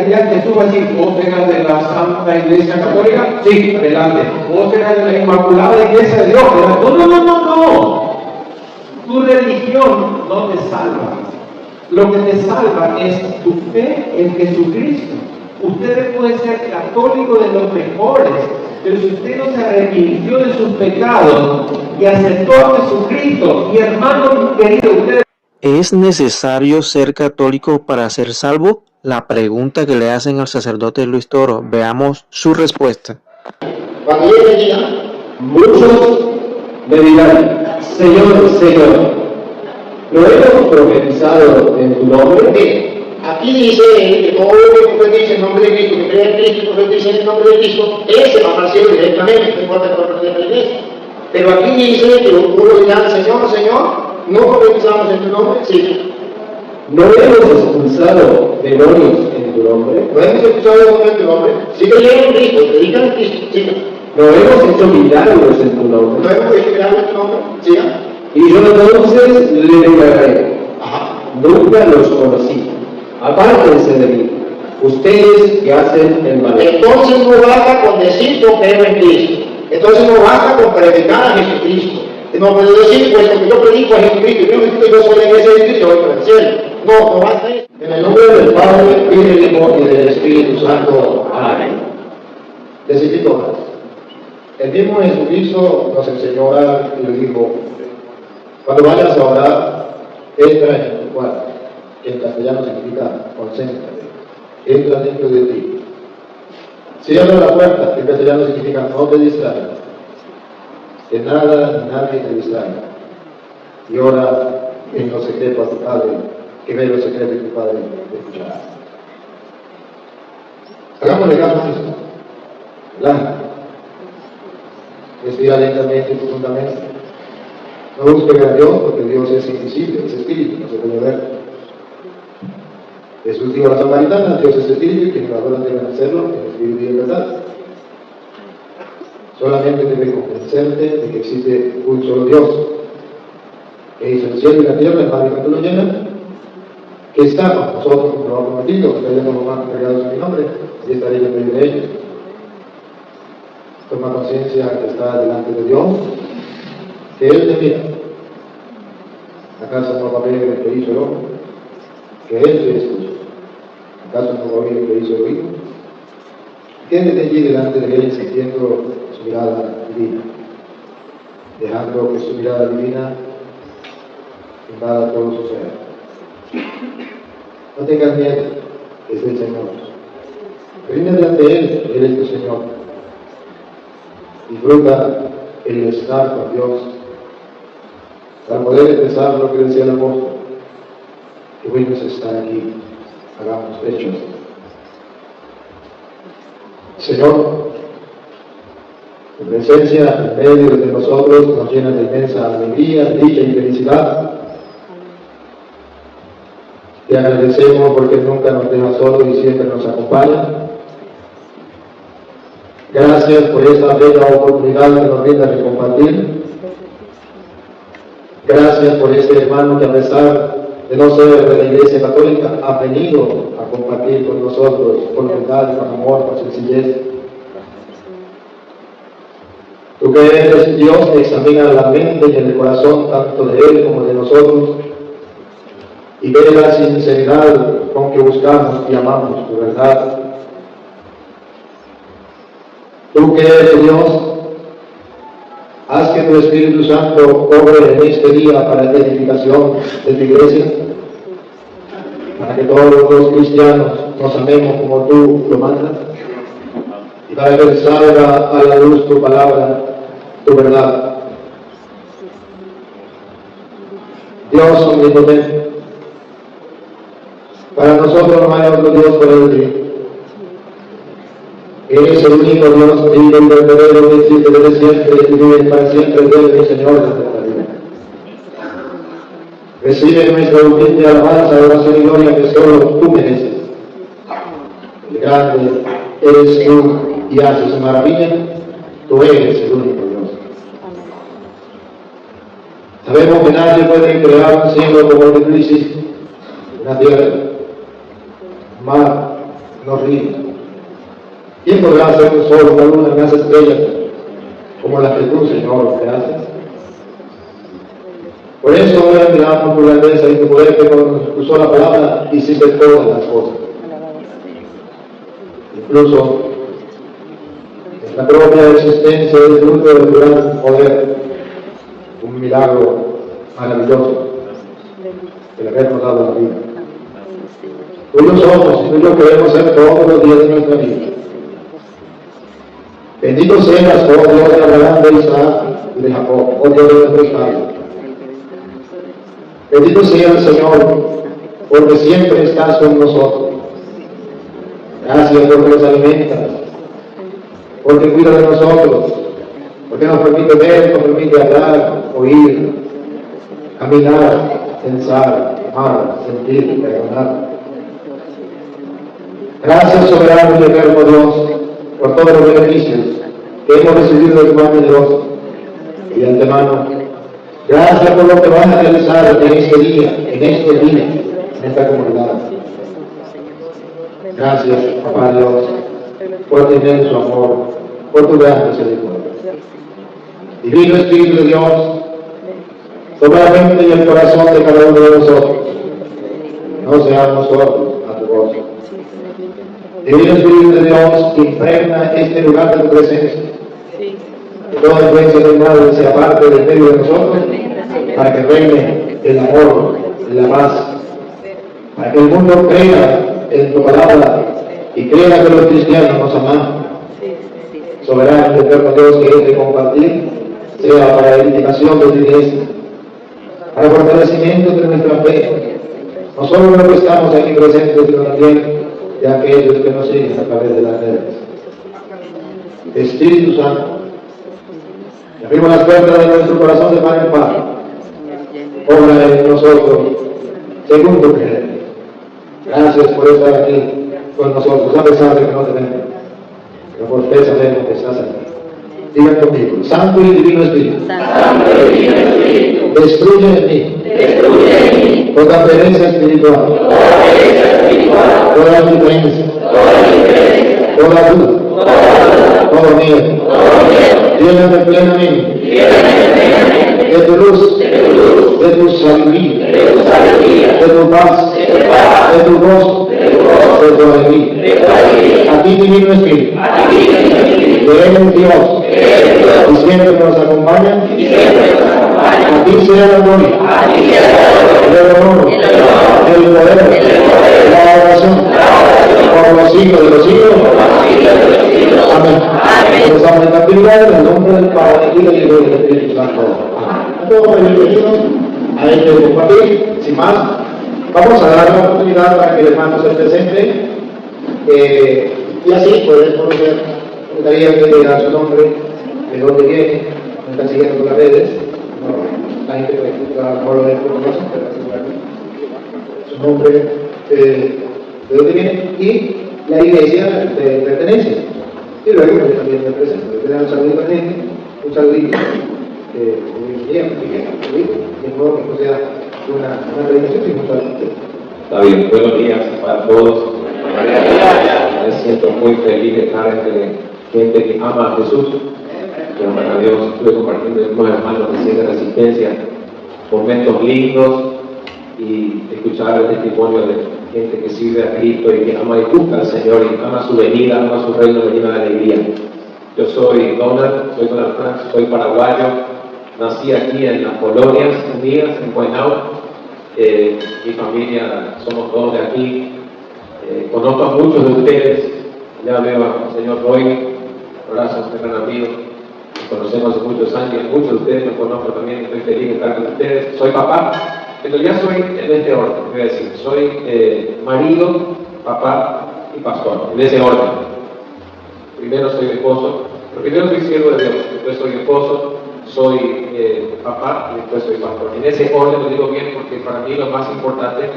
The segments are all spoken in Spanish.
allá que suba así, vos eras de la Santa Iglesia Católica, sí, adelante, vos eras de la Inmaculada Iglesia de Dios, no. Tu religión no te salva. Lo que te salva es tu fe en Jesucristo. Usted puede ser católico de los mejores, pero si usted no se arrepintió de sus pecados y aceptó a Jesucristo, mi hermano querido, usted... ¿Es necesario ser católico para ser salvo? La pregunta que le hacen al sacerdote Luis Toro. Veamos su respuesta. Cuando yo venía, muchos me dirán, Señor, ¿lo hemos profetizado en tu nombre? Mire, aquí dice que todo lo que profetice en nombre de Cristo, que crea en Cristo y profetice en el nombre de Cristo, ese va a ser directamente, no importa que lo de la iglesia. Pero aquí dice que uno dirá, Señor, ¿no profetizamos en tu nombre? Sí. ¿No hemos expulsado demonios en tu nombre? ¿No hemos expulsado demonios en tu nombre? Sí que llegan en Cristo, predican en Cristo, sí. ¿No hemos hecho milagros en tu nombre? ¿No hemos hecho milagros en tu nombre? Sí. Y yo entonces le declararé, nunca los conocí, apártense de mí, ustedes que hacen el mal. Entonces no basta con decir yo creo en Cristo, entonces no basta con predicar a Jesucristo. No puedo decir, pues porque yo predico a Jesucristo, yo soy la iglesia de Cristo, voy para el cielo. No basta eso. En el nombre del Padre, y del Hijo y del Espíritu Santo. Amén. Decidí todas. El mismo Jesucristo nos enseñó a orar y le dijo, cuando vayas a orar, entra en tu cuarto, que en castellano significa concéntrate, entra dentro de ti. Cierra la puerta, que en castellano significa no te distraigas, que nada ni nadie te distraiga. Y ora en lo secreto a tu Padre, que ve lo secreto de tu Padre te escuchará. Hagámosle caso a eso. Respira lentamente y profundamente. No busque ver a Dios, porque Dios es invisible, es espíritu, no se puede ver. Jesús dijo a la samaritana, Dios es espíritu y quienes lo adoran deben hacerlo en espíritu y en verdad. Solamente debe convencerte de que existe un solo Dios, que hizo el cielo y la tierra, el mar y cuando lo llenan, que está con nosotros, como lo ha prometido, ustedes no lo han cargados en mi nombre, y estaré en medio de ellos. Toma conciencia que está delante de Dios, que Él te mira. ¿Acaso no va a ver el que hizo el hombre? Que Él te escucha. ¿Acaso no va a ver el que hizo el oído? Quédate allí delante de Él sintiendo su mirada divina, dejando que su mirada divina invada todo su ser. No tengas miedo, es el Señor. Ríndete delante de Él, Él es tu Señor. Disfruta el estar con Dios, para poder expresar lo que decía el apóstol, que bueno es estar aquí, hagamos hechos. Señor, tu presencia en medio de nosotros nos llena de inmensa alegría, dicha y felicidad. Te agradecemos porque nunca nos dejas solos y siempre nos acompaña. Gracias por esta bella oportunidad que nos brinda de compartir. Gracias por este hermano que a pesar de no ser de la Iglesia Católica ha venido a compartir con nosotros con verdad, con amor, con sencillez. Tú que eres Dios, examina la mente y el corazón tanto de Él como de nosotros y ve la sinceridad con que buscamos y amamos tu verdad. Tú que eres Dios, haz que tu Espíritu Santo obre en este día para la edificación de tu iglesia, para que todos los cristianos nos amemos como tú lo mandas, y para que salga a la luz tu palabra, tu verdad. Dios omnipotente, para nosotros no hay otro Dios fuera de ti. Eres el único Dios vivo y verdadero que existe desde siempre y vive para siempre, Dios y Señor de nuestra vida. Recibe nuestra humilde alabanza, oración y gloria que solo tú mereces. El grande eres tú y haces maravilla, tú eres el único Dios. Sabemos que nadie puede crear un cielo como el que tú hiciste, una tierra, mar, nos rinde. ¿Quién podrá hacer un sol, una luna, unas estrellas como las que tú, Señor, te haces? Por eso hoy admiramos tu grandeza y tu poder, que con tu sola palabra hiciste todas las cosas. Incluso la propia existencia del fruto de tu gran poder, un milagro maravilloso, el habernos dado la vida. Tuyos somos y tuyos queremos ser todos los días de nuestra vida. Bendito seas, oh Dios de Abraham, de Isaac y de Jacob, oh Dios de nuestros padres. Bendito sea el Señor, porque siempre estás con nosotros. Gracias porque nos alimentas, porque cuida de nosotros, porque nos permite ver, nos permite hablar, oír, caminar, pensar, amar, sentir, perdonar. Gracias, soberano y eterno Dios, por todos los beneficios que hemos recibido de tu mano Dios. Y de antemano, gracias por lo que vas a realizar en este día, en esta comunidad. Gracias, Papá Dios, por tener su amor, por tu gran misericordia. Divino Espíritu de Dios, toma la mente y el corazón de cada uno de nosotros. No seamos sordos a tu voz. Divino Espíritu de Dios, impregna este lugar de tu presencia. Que toda influencia del mal sea parte del medio de nosotros, para que reine el amor, la paz, para que el mundo crea en tu palabra y crea que los cristianos nos amamos. Soberano y eterno Dios, que este compartir sea para la edificación de tu iglesia, para el fortalecimiento de nuestra fe, no solo de los que estamos aquí presentes, sino también de aquellos que nos siguen a través de las redes. Espíritu Santo, abrimos las puertas de nuestro corazón de par en par. Obra en nosotros según tu querer. Gracias por estar aquí con nosotros, a pesar de que no tenemos. Pero por fe sabemos que estás aquí. Digan conmigo: Santo y Divino Espíritu, destruye en mí toda pereza espiritual, toda indiferencia, toda duda, todo miedo. Lléname plenamente de tu luz, de tu sabiduría, de tu paz, de tu gozo, de tu alegría. A ti, Divino Espíritu, que eres Dios y siempre nos acompaña. A ti sea la gloria, el honor, el poder, la oración, por los siglos de los siglos. Amén. Empezamos esta actividad en el nombre del Padre, y del Hijo y del Espíritu Santo. A todos bienvenidos a este compartir. Sin más, vamos a dar la oportunidad para que el hermano se presente y así poder conocer. Me gustaría que diga su nombre, de dónde viene, me están siguiendo por las redes. La gente no lo ve por nosotros, pero su nombre, de dónde viene y la iglesia de pertenencia. Y luego yo también me presento. Le doy un saludo a la gente, un saludito y mejor que no sea una predicación, sino un saludito. Está bien, buenos días para todos. Me siento muy feliz de estar entre gente que ama a Jesús, que ama a Dios. Estuve compartiendo con hermanos de Ciencia Resistencia, momentos lindos y escuchar el testimonio de gente que sirve a Cristo y que ama y busca al Señor y ama su venida, ama su reino, me llena de alegría. Yo soy Donald Frank, soy paraguayo, nací aquí en las colonias mías, en Guaynabo. Mi familia, somos todos de aquí. Conozco a muchos de ustedes, ya veo al señor Roy, un abrazo, un gran amigo. Nos conocemos hace muchos años, muchos de ustedes me conozco también, estoy feliz de estar con ustedes. Soy papá. Pero ya soy en este orden, voy a decir, soy marido, papá y pastor, en ese orden. Primero soy esposo, pero primero soy siervo de Dios, después soy esposo, soy papá y después soy pastor. En ese orden lo digo bien porque para mí lo más importante,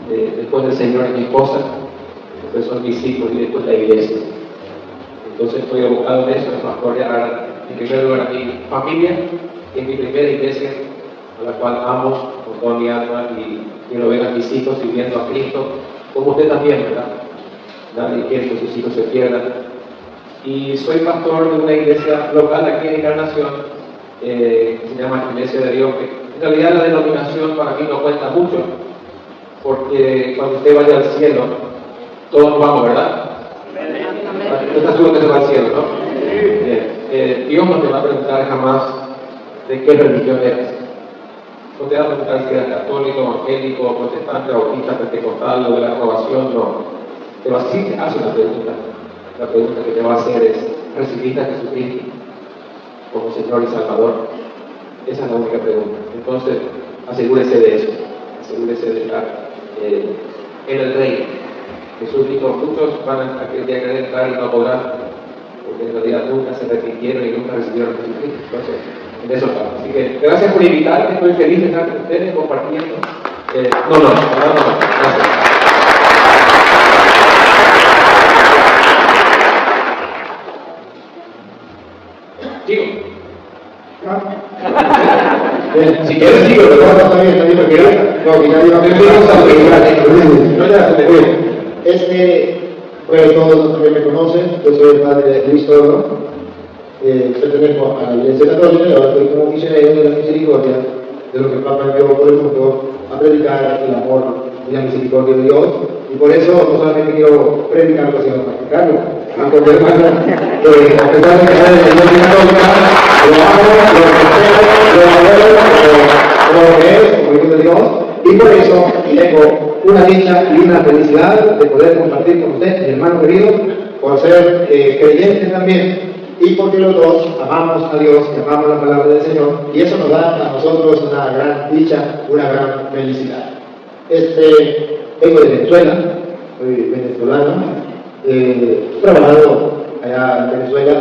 después del Señor, es mi esposa, después son mis hijos y después la iglesia. Entonces estoy abocado en eso, en pastorear en primer lugar a mi familia y en mi primera iglesia, a la cual amo con toda mi alma y quiero ver a mis hijos sirviendo a Cristo, como usted también, ¿verdad? nadie quiere que sus hijos se pierdan. Y soy pastor de una iglesia local aquí en Encarnación, que se llama Iglesia de Dios. En realidad la denominación para mí no cuenta mucho, porque cuando usted vaya al cielo, todos vamos, ¿verdad? ¿Usted está seguro que se va al cielo, no? Bien. Dios no te va a preguntar jamás de qué religión eres. No te va a preguntar si eres católico, evangélico, protestante, bautista, pentecostal o de la renovación, no. Pero así te hace una pregunta. La pregunta que te va a hacer es: ¿recibiste a Jesucristo como Señor y Salvador? Esa es la única pregunta. Entonces, asegúrese de eso. Asegúrese de estar en el reino. Jesús dijo: muchos van a querer entrar y no podrán, porque en realidad nunca se arrepintieron y nunca recibieron a Jesucristo. Entonces, en eso estamos. Así que gracias por invitarme, estoy feliz de estar con ustedes compartiendo. No, gracias. Digo. Si quieres, digo, pero no, está bien, porque pues todos también me conocen, yo soy el padre de Luis Toro, pertenezco a la Iglesia Católica y ahora estoy como misionero de la misericordia, de lo que el Papa envió por el mundo a predicar el amor y la misericordia de Dios, y por eso no solamente quiero predicarlo, sino practicarlo. Porque hermano, a pesar de que sea de la Iglesia Católica, lo amo, lo que es, como hijo de Dios, y por eso tengo una dicha y una felicidad de poder compartir con usted, mi hermano querido, por ser creyente también, y porque los dos amamos a Dios y amamos la palabra del Señor, y eso nos da a nosotros una gran dicha, una gran felicidad. Vengo de Venezuela, soy venezolano, he trabajado allá en Venezuela,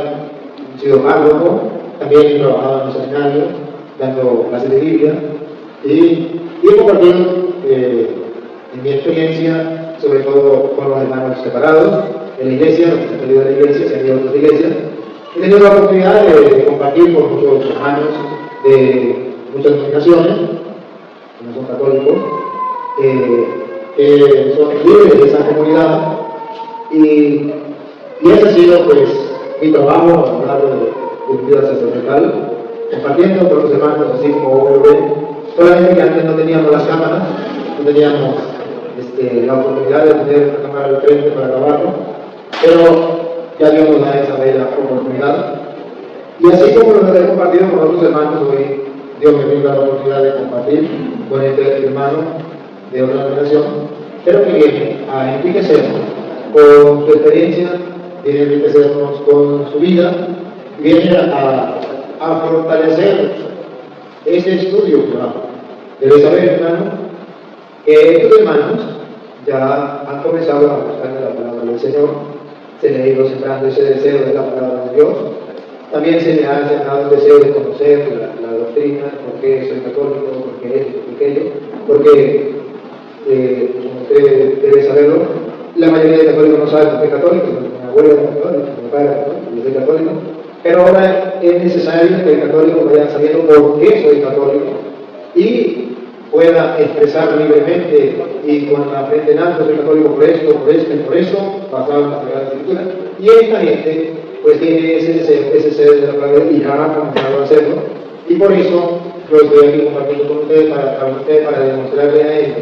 he sido párroco, también he trabajado en los seminarios, dando clases de Biblia, y he compartido en mi experiencia, sobre todo con los hermanos separados, en la iglesia, los que han salido de la iglesia, se han ido a otras iglesias. He tenido la oportunidad de compartir con muchos hermanos de muchas denominaciones, que no son católicos, que son líderes de esa comunidad, y ese ha sido pues mi trabajo a lo largo de mi vida sacerdotal, compartiendo con los hermanos, así como hoy ven, solamente que antes no teníamos las cámaras, no teníamos la oportunidad de tener una cámara al frente para grabarlo, pero ya Dios nos da esa bella oportunidad. Y así como lo he compartido con otros hermanos, hoy Dios me brinda la oportunidad de compartir con este hermano de otra denominación, pero que viene a enriquecernos con su experiencia, viene a enriquecernos con su vida, viene a fortalecer ese estudio. Debe saber, hermano, que estos hermanos ya han comenzado a buscar la palabra del Señor, se le ha ido sembrando ese deseo de la palabra de Dios, también se le ha sembrado el deseo de conocer la doctrina, por qué soy católico, por qué esto, por qué aquello, porque, como usted debe saberlo, la mayoría de católicos no saben por qué es católico, mi abuelo era católico, mi padre era católico, yo soy católico, pero ahora es necesario que el católico vaya sabiendo por qué soy católico y pueda expresar libremente y con la frente en alto: soy católico por esto y por eso, basado en la Sagrada Escritura. Y esta gente pues tiene ese deseo de la palabra y ya ha comenzado a hacerlo, y por eso yo estoy aquí compartiendo con ustedes para demostrarle a ellos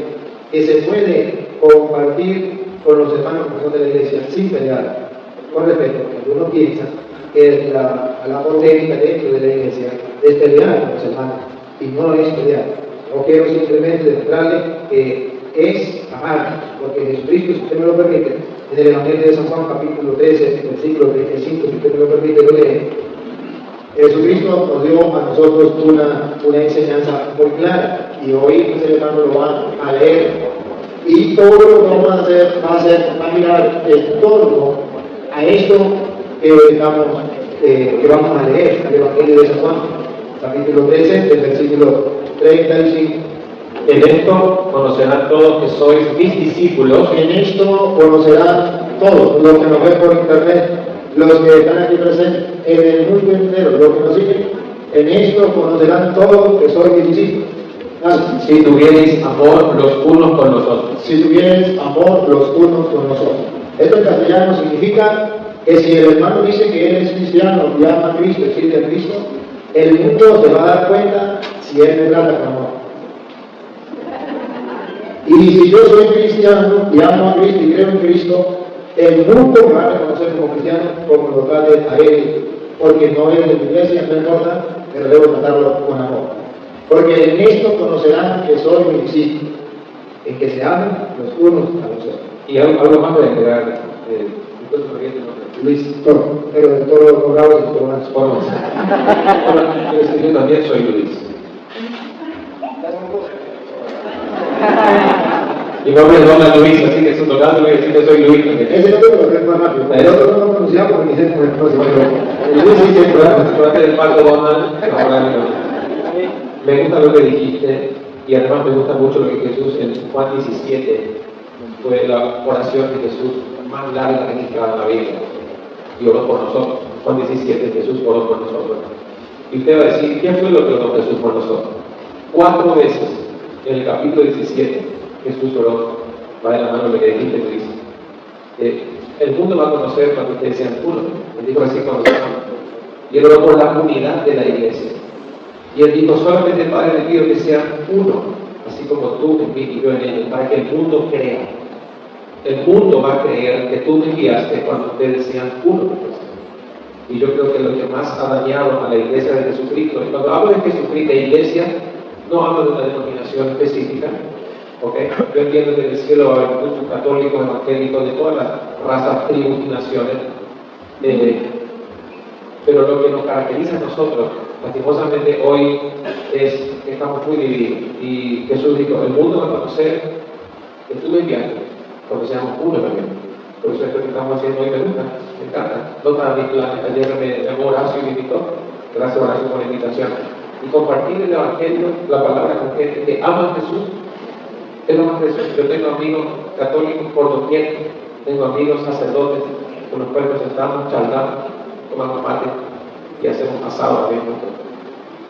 que se puede compartir con los hermanos que son de la iglesia sin pelear, con respeto, porque uno piensa que la polémica dentro de la iglesia es pelear con los hermanos, y no es pelear. No quiero simplemente demostrarle que es amar, porque Jesucristo, si usted me lo permite, en el Evangelio de San Juan, capítulo 13, versículo 35, si usted me lo permite, lo lee. Jesucristo nos dio a nosotros una enseñanza muy clara, y hoy pues, el hermano lo va a leer, y todo lo que vamos a hacer va a mirar en torno a esto que vamos a leer, el Evangelio de San Juan, capítulo 13, del versículo 35. En esto conocerán todos que sois mis discípulos. En esto conocerán todos, los que nos ven por internet, los que están aquí presentes, en el mundo entero, los que nos siguen. En esto conocerán todos que sois mis discípulos. Si tuvierais amor los unos con los otros. Si tuvierais amor los unos con los otros. Esto en castellano significa que si el hermano dice que él es cristiano y ama a Cristo, existe a Cristo, el mundo se va a dar cuenta si él me trata con amor. Y si yo soy cristiano y amo a Cristo y creo en Cristo, el mundo me va a reconocer como cristiano, como lo trate a él, porque no es de mi iglesia, no importa, pero debo tratarlo con amor. Porque en esto conocerán que soy mi discípulo, en que se amen los unos a los otros. Y algo más voy a agregar, Luis Toro, pero de todos los bravos y todas las formas. Yo también soy Luis. Mi nombre es Don Luis, así que su tocado voy a decir que soy Luis. Ese no lo que es más rápido. El otro no lo pronunciaba porque ni sé cómo es el próximo. El Luis sí se puede hacer el pacto Donald. Me gusta lo que dijiste y además me gusta mucho lo que Jesús en Juan 17 fue la oración de Jesús más larga registrada en la Biblia. Y oró por nosotros. Juan 17, Jesús oró por nosotros. Y usted va a decir, ¿qué fue lo que oró Jesús por nosotros? 4 veces en el capítulo 17 Jesús oró, va de la mano lo que dijiste, Luis. El mundo va a conocer cuando ustedes sean uno. Él dijo así cuando se aman. Y él oró por la unidad de la iglesia. Y él dijo, solamente Padre, le pido que sean uno, así como tú en mí y yo en ellos, para que el mundo crea. El mundo va a creer que tú me enviaste cuando ustedes sean uno. Y yo creo que lo que más ha dañado a la iglesia de Jesucristo, y cuando hablo de Jesucristo, de iglesia, no hablo de una denominación específica, ¿ok? Yo entiendo que en el cielo va a haber muchos católicos, evangélicos, de todas las razas, tribus y naciones, pero lo que nos caracteriza a nosotros, lastimosamente hoy, es que estamos muy divididos. Y Jesús dijo, el mundo va a conocer que tú me enviaste, porque seamos uno también. Por eso esto que estamos haciendo hoy me gusta, me encanta. No para mis planes, ayer me llamó Horacio y me invitó, gracias Horacio por la invitación. Y compartir el Evangelio, la palabra con gente que ama a Jesús, es lo más precioso. Yo tengo amigos católicos por doquier, tengo amigos sacerdotes con los cuales nos sentamos, charlamos, tomamos mate y hacemos asado también juntos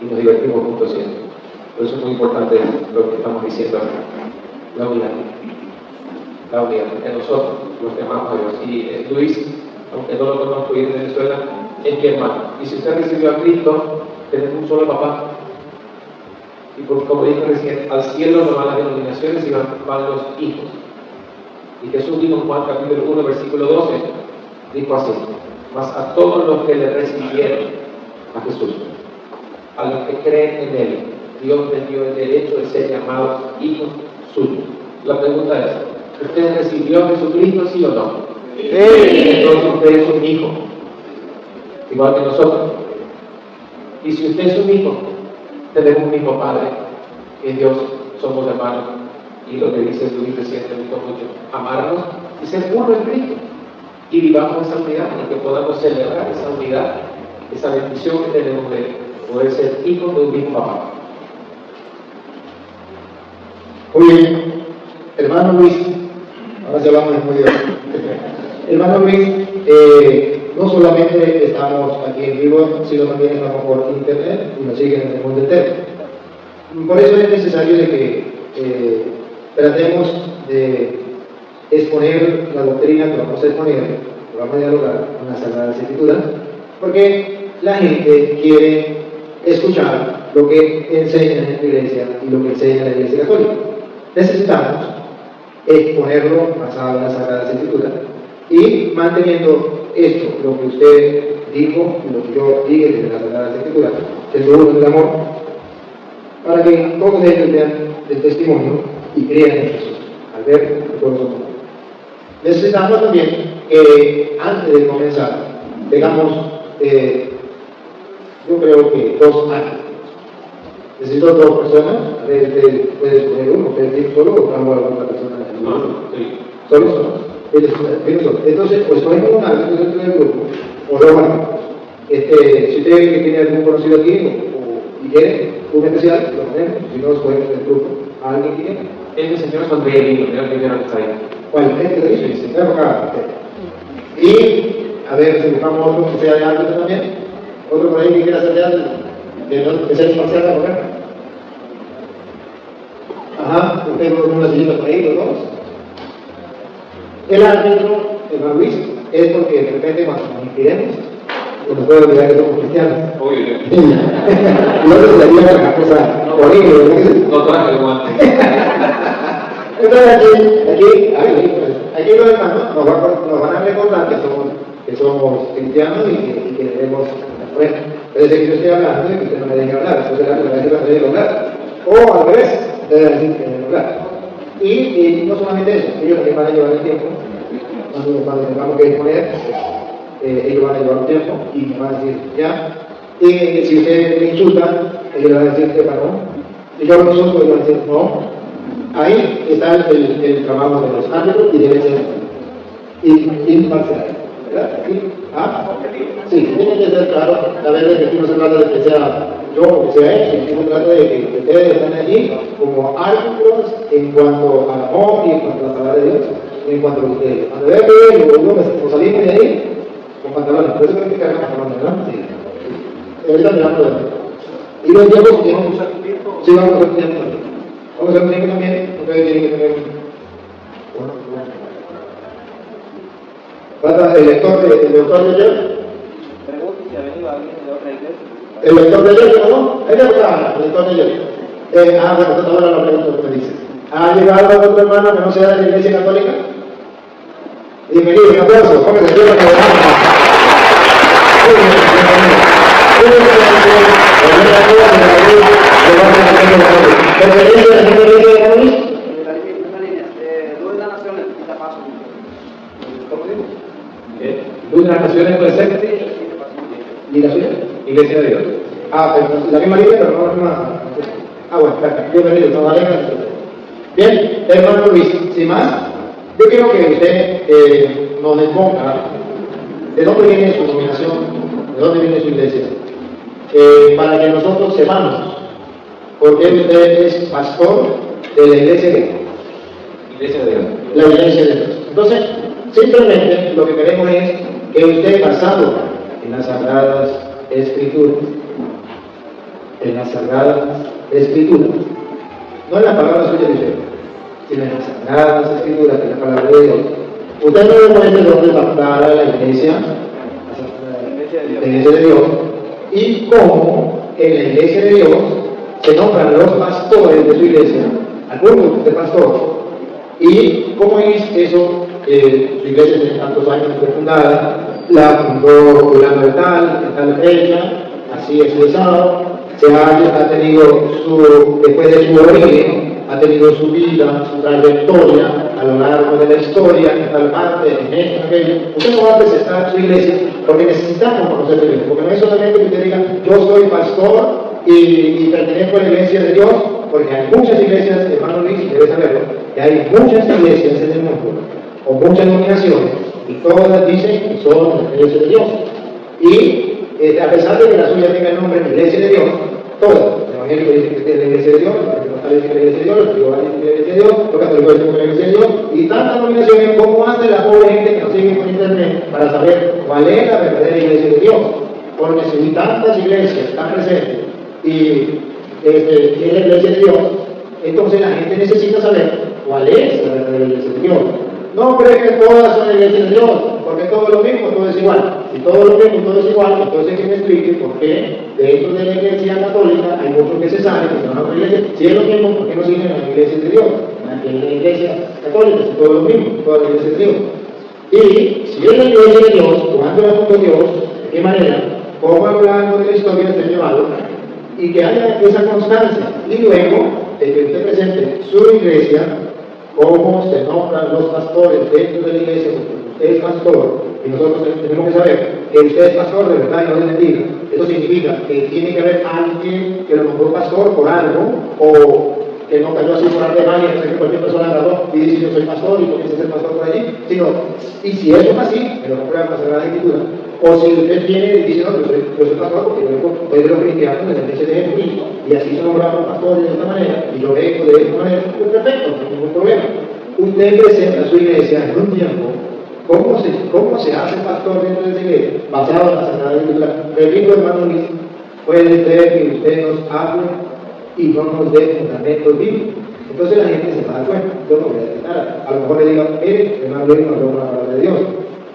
y nos divertimos juntos siempre. Por eso es muy importante lo que estamos diciendo acá, la unidad en nosotros, los que amamos a Dios. Y Luis, aunque no lo conozco y es de Venezuela, es mi hermano. Y si usted recibió a Cristo, tenemos un solo papá. Y como dije recién, al cielo no van las denominaciones y van los hijos. Y Jesús dijo en Juan capítulo 1, versículo 12, dijo así, mas a todos los que le recibieron a Jesús, a los que creen en Él, Dios les dio el derecho de ser llamados hijos suyos. La pregunta es, ¿usted recibió a Jesucristo, sí o no? Sí. Entonces usted es un hijo, igual que nosotros. Y si usted es un hijo, tenemos un mismo Padre, que es Dios, somos hermanos. Y lo que dice Luis recién me gustó mucho, amarnos y ser uno en Cristo. Y vivamos esa unidad, y que podamos celebrar esa unidad, esa bendición que tenemos de poder ser hijos de un mismo papá. Muy bien, hermano Luis, ahora sí hablamos en muy bien. Hermano Luis, no solamente estamos aquí en vivo, sino también estamos por internet y nos siguen en el mundo entero. Por eso es necesario de que tratemos de exponer la doctrina que vamos a exponer, que vamos a dialogar con las Sagradas Escrituras, porque la gente quiere escuchar lo que enseña en la iglesia y lo que enseña la iglesia católica. Necesitamos exponerlo basado en las Sagradas Escrituras y manteniendo esto, lo que usted dijo y lo que yo dije desde las Sagradas Escrituras, el uno del amor, para que todos ellos vean el testimonio y crean en Jesús, al ver que todos somos. Necesitamos también que antes de comenzar tengamos, yo creo que 2 años. Necesito 2 personas, a ver, usted puede escoger uno, usted tiene solo o buscamos a alguna persona. No, sí. Solo son. Entonces, pues escogemos un árbitro dentro del grupo, o 2 árbitros. Si usted tiene algún conocido aquí, y quiere un especial, lo ponemos, si no, escogemos el grupo. ¿Alguien quiere? Este señor sonríe lindo, creo que quiero que está ahí. ¿Cuál? ¿Este lo dice? Sí, acá. Y, a ver, si buscamos otro que sea de árbitro también, otro por ahí que quiera ser de árbitro, que sea imparcial a correr. Ajá, usted con una sillita por ahí, los dos. El árbitro hermano Luis, es porque de repente cuando nos inspiremos, pues nos puede olvidar que somos cristianos. Oye, Y luego sería una cosa horrible, ¿verdad? no traje el guante. Entonces aquí los hermanos nos van a recordar que somos cristianos y que debemos bueno, parece que yo estoy hablando y que usted no me deje hablar, después de la que me deje hablar. O al revés, usted debe decir que debe hablar. Y no solamente eso, ellos también van a llevar el tiempo, cuando tengamos que exponer, ellos van a llevar un tiempo y me van a decir ya. Y si usted me insulta, ellos le van a decir que perdón. Si yo me insulto, ellos van a decir no. Ahí está el trabajo de los árbitros y debe ser imparcial. ¿Verdad? Sí, tiene que ser claro. La verdad es que aquí no se trata de que sea yo o que sea él, sino se trata de que ustedes están allí como árbitros en cuanto al amor y en cuanto a la palabra de Dios, en cuanto a lo que ustedes. Cuando vean que nos salimos de ahí con pantalones, por eso creo que cargan pantalones, ¿verdad? Sí. Ahorita miramos de ahí. Y los tiempos que vamos a usar tiempo. Sí, vamos a usar tiempo. Vamos a hacer un tiempo también, ustedes tienen que tener ¿falta el lector de ayer? Pregunto si ha venido alguien de otra iglesia. ¿El lector de ayer, no? Ahí está, el lector de ayer. Bueno, entonces ahora la pregunta que me dice. ¿Ha llegado otro hermano que no sea de la iglesia católica? Bienvenido, un aplauso, póngase de pie. Luz de las Naciones puede ser ¿Y la suya? Iglesia de Dios. Pero la misma línea, pero no la misma. Bueno, perfecto. Bienvenido, no vale. Bien, hermano Luis, sin más, yo quiero que usted nos exponga de dónde viene su denominación, de dónde viene su iglesia, para que nosotros sepamos por qué usted es pastor de la iglesia de Dios. Iglesia de Dios. La iglesia de Dios. Entonces, simplemente lo que queremos es que usted, basado en las Sagradas Escrituras, no en la palabra suya de usted, sino en las Sagradas Escrituras, que es la palabra de Dios, usted no debe poner el nombre para la iglesia de Dios, y cómo en la iglesia de Dios se nombran los pastores de su iglesia, algunos de pastor, y cómo es eso. Su iglesia tiene tantos años de fundada, la fundó fulano de tal fecha, así expresado, ha tenido después de su origen, ha tenido su vida, su trayectoria a lo largo de la historia, en tal parte, en esto, en aquello. Usted no va a presentar su iglesia porque necesitamos conocer su iglesia, porque no es solamente que usted diga, yo soy pastor y pertenezco a la iglesia de Dios, porque hay muchas iglesias, hermano Luis, y debe saberlo, que hay muchas iglesias en el mundo, o muchas denominaciones, y todas dicen que son la iglesia de Dios. Y a pesar de que la suya tenga el nombre de iglesia de Dios, todas, el evangélico dice que es la iglesia de Dios, el pentecostal dice que es la iglesia de Dios, el jehová dice que es la iglesia de Dios, los católicos dicen que es la iglesia de Dios, y tantas denominaciones, ¿cómo hace la pobre gente que nos sigue por internet para saber cuál es la verdadera iglesia de Dios? Porque si tantas iglesias están presentes y es la iglesia de Dios, entonces la gente necesita saber cuál es la verdadera iglesia de Dios. No crees que todas son la iglesia de Dios, porque todo lo mismo, todo es igual. Si todo lo mismo, todo es igual, entonces que me explique por qué dentro de la iglesia católica hay muchos que se salen, que se van a otra iglesia. Si es lo mismo, ¿por qué no siguen en la iglesia de Dios? En la iglesia católica, si todo es lo mismo, toda la iglesia de Dios. Y si es la iglesia de Dios, cuando la fundó Dios, ¿de qué manera? ¿Cómo a lo largo de la historia se ha llevado? Y que haya esa constancia. Y luego, de que usted presente su iglesia, cómo se nombran los pastores dentro de la iglesia, porque usted es pastor, y nosotros tenemos que saber que usted es pastor de verdad y no de mentira. Eso significa que tiene que haber alguien que lo nombró pastor por algo, o que no cayó así por arte de magia, que cualquier persona agarró y dice yo soy pastor y comienza a ser pastor por allí, sino, y si eso es así, me lo comprueba la Sagrada Escritura, o si usted viene y dice no, yo soy pastor porque yo vengo de los cristianos de la iglesia de Jesucristo, y así se nombraron pastores de esta manera, y yo vengo de esta manera, pues perfecto, no hay ningún problema. Usted presenta su iglesia en un tiempo. ¿Cómo se hace pastor dentro de esa iglesia? Basado en la Sagrada Escritura. Repito, hermano Luis, puede ser que usted nos hable y no nos dé fundamento bíblico. Entonces la gente se va a dar cuenta. Yo no voy a decir nada. A lo mejor le digo, mire, hermano Luis, no habló con la palabra de Dios.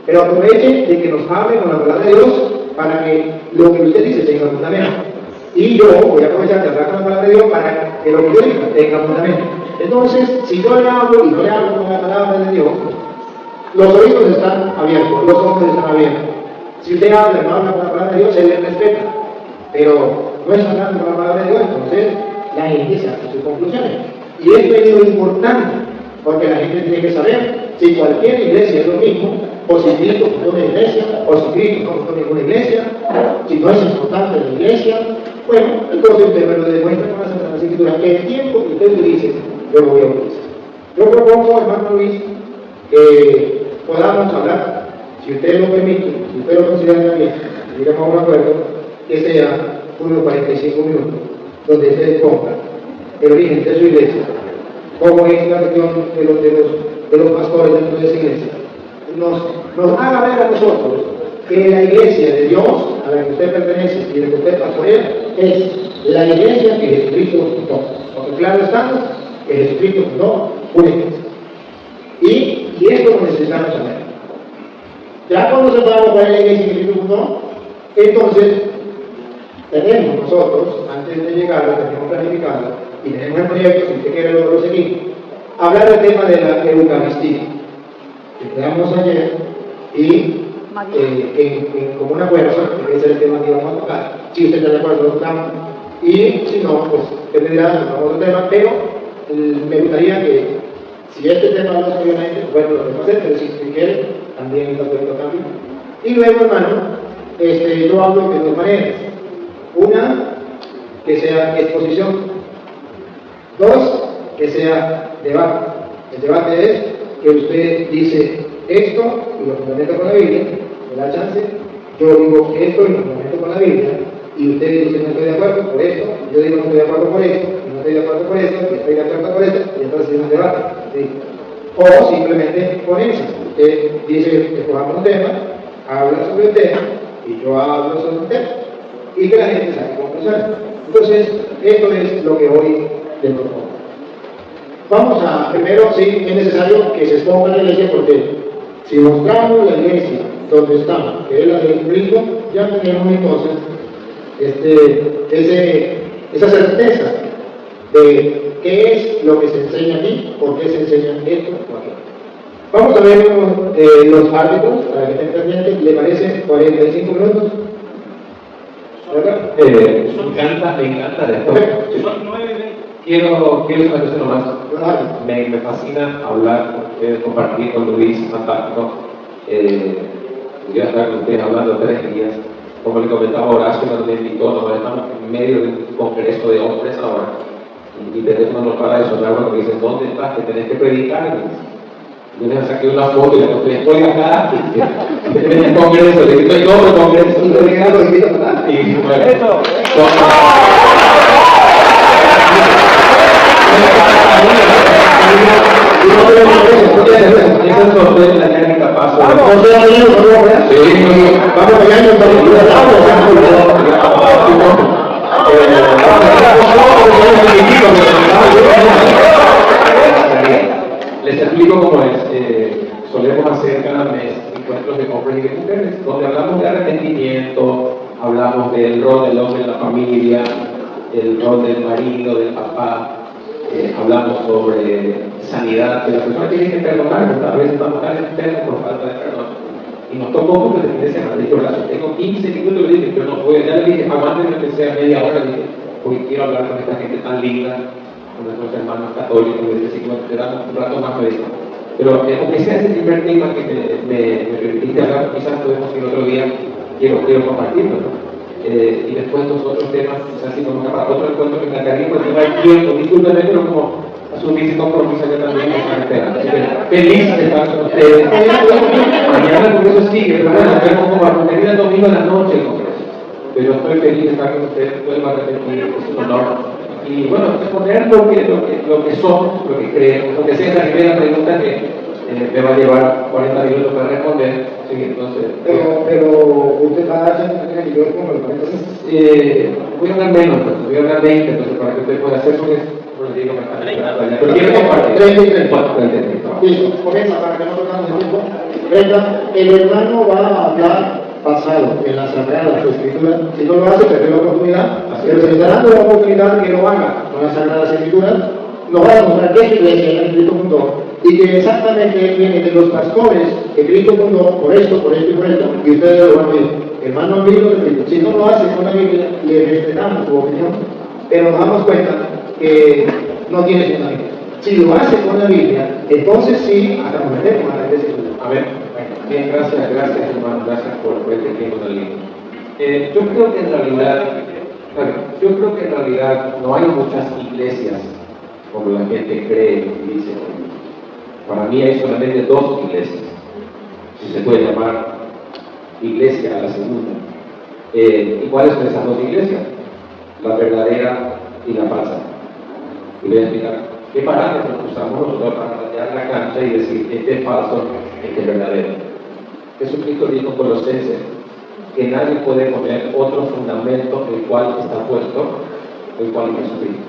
Pero aprovechen de que nos hable con la palabra de Dios para que lo que usted dice tenga fundamento. Y yo voy a aprovechar de hablar con la palabra de Dios para que lo que yo diga tenga fundamento. Entonces, si yo le hablo y no le hablo con la palabra de Dios, los oídos están abiertos, los ojos están abiertos. Si usted habla y no habla con la palabra de Dios, se le respeta. Pero no está hablando con la palabra de Dios, entonces la gente se hace sus conclusiones. Y esto es lo importante, porque la gente tiene que saber si cualquier iglesia es lo mismo, o si Cristo fundó una iglesia, o si Cristo no fundó ninguna iglesia, si no es importante la iglesia. Bueno, entonces usted me lo demuestra con las Sagradas Escrituras, que el tiempo que usted utilice, yo lo voy a utilizar. Yo propongo, hermano Luis, que podamos hablar, si usted lo permite, si usted lo considera bien, si llegamos a un acuerdo, que sea unos 45 minutos, donde usted ponga el origen de su iglesia, cómo es la cuestión de los pastores dentro de esa iglesia, nos haga ver a nosotros que la iglesia de Dios, a la que usted pertenece y a la que usted pastorea, es la iglesia que Jesucristo fundó. Porque claro está que Jesucristo fundó una iglesia. Y esto lo necesitamos saber. Ya cuando sepamos cuál es la iglesia que Cristo fundó, entonces tenemos nosotros, antes de llegar, lo tenemos planificado, y tenemos el proyecto, si usted quiere lo seguimos, hablar del tema de la Eucaristía. Que quedamos ayer y como una fuerza, que ese es el tema que vamos a tocar. Si usted está de acuerdo, lo tocamos. Y si no, pues usted me dirá, nos vamos a otro tema, pero me gustaría que si este tema no es obviamente, bueno, lo podemos hacer, pero si quiere, también está puesto cambio. Y luego, hermano, yo hablo de dos maneras. Una, que sea exposición. Dos, que sea debate. El debate es que usted dice esto y lo fundamenta con la Biblia, me da chance, yo digo esto y lo fundamento con la Biblia, y usted dice no estoy de acuerdo por esto, yo digo no estoy de acuerdo por esto, y no estoy de acuerdo por esto, y estoy de acuerdo por esto, y entonces es un debate. ¿Sí? O simplemente ponerse. Usted dice que cojamos un tema, habla sobre el tema, y yo hablo sobre el tema, y que la gente saque conclusiones. Entonces, esto es lo que hoy les propongo. Vamos a, primero, sí, es necesario que se exponga la iglesia, porque si mostramos la iglesia donde estamos, que es la de Cristo, ya tenemos entonces esa certeza de qué es lo que se enseña aquí, por qué se enseña esto o aquello. Vamos a ver los árbitros, para que estén pendientes. ¿Le parece 45 minutos? Me encanta de esto. Quiero saber nomás. Me fascina hablar con ustedes, compartir con Luis, fantástico. Yo estar con ustedes hablando 3 días. Como le comentaba Horacio cuando me invitó, nos estamos en medio de un congreso de hombres ahora. Y mi teléfono no para de sonar cuando me dicen, ¿dónde estás? Que tenés que predicar. Yo les saqué una foto y le mostré, estoy acá. En el congreso, le digo, yo el congreso. Y bueno, les explico cómo es. Solemos hacer cada mes encuentros de hombres y de mujeres, donde hablamos de arrepentimiento, hablamos del rol del hombre en la familia, el rol del marido, del papá. Hablamos sobre sanidad, que la persona tiene que perdonar, ¿verdad? A veces estamos tan enfermos por falta de perdón. Y nos tocó como el fin de semana, dije, Horacio, tengo 15 minutos, le dije, yo no voy, ya le dije, aguántenme que sea media hora, le dije, porque quiero hablar con esta gente tan linda, con nuestros hermanos católicos, le dije, bueno, te damos un rato más, me dijo. Pero aunque sea ese primer tema que me permitiste hablar, quizás podemos ir otro día, quiero compartirlo, ¿no? Y después los otros temas, quizás si como para otro encuentro que me encargué, porque no hay tiempo, discúlpenme, pero como asumí ese compromiso yo también me están esperando. Feliz de estar con ustedes. Mañana el congreso sigue, pero bueno, como a terminar el domingo en la noche el congreso. Pero estoy feliz de estar con ustedes, vuelvo a repetir, es un honor. Y bueno, responder lo que somos, lo que creemos, aunque sea la primera pregunta que me va a llevar 40 minutos para responder. Sí, entonces, pero usted va a hacer que yo como lo voy a hablar menos, voy a hablar 20, entonces para que usted pueda hacer porque digo me está. Pero quiero compartir. 33. 33. Listo, comienza para que no tengamos el tiempo. Brenda, el hermano va a hablar pasado en la Sagrada Escritura. Si no lo hace, perdió la oportunidad. Pero se está dando la oportunidad de que lo haga con las Sagradas Escrituras. Nos va a demostrar que es iglesia que Cristo fundó y que exactamente viene de los pastores que Cristo fundó por esto y por esto, y ustedes lo van a oír. Hermano amigo de Cristo, si no lo hace con la Biblia, le respetamos su opinión, pero nos damos cuenta que no tiene fundamento. Si lo hace con la Biblia, entonces sí, acometemos a la iglesia. Amén. Bien, gracias, hermano, gracias por este tiempo de línea. Yo creo que en realidad no hay muchas iglesias como la gente cree y dice. Para mí hay solamente dos iglesias, si se puede llamar iglesia a la segunda. ¿Y cuáles son esas dos iglesias? La verdadera y la falsa. Y voy a explicar qué parámetros usamos nosotros para plantear la cancha y decir este es falso, este es verdadero. Jesucristo dijo en Colosenses que nadie puede poner otro fundamento el cual está puesto, el cual es Jesucristo.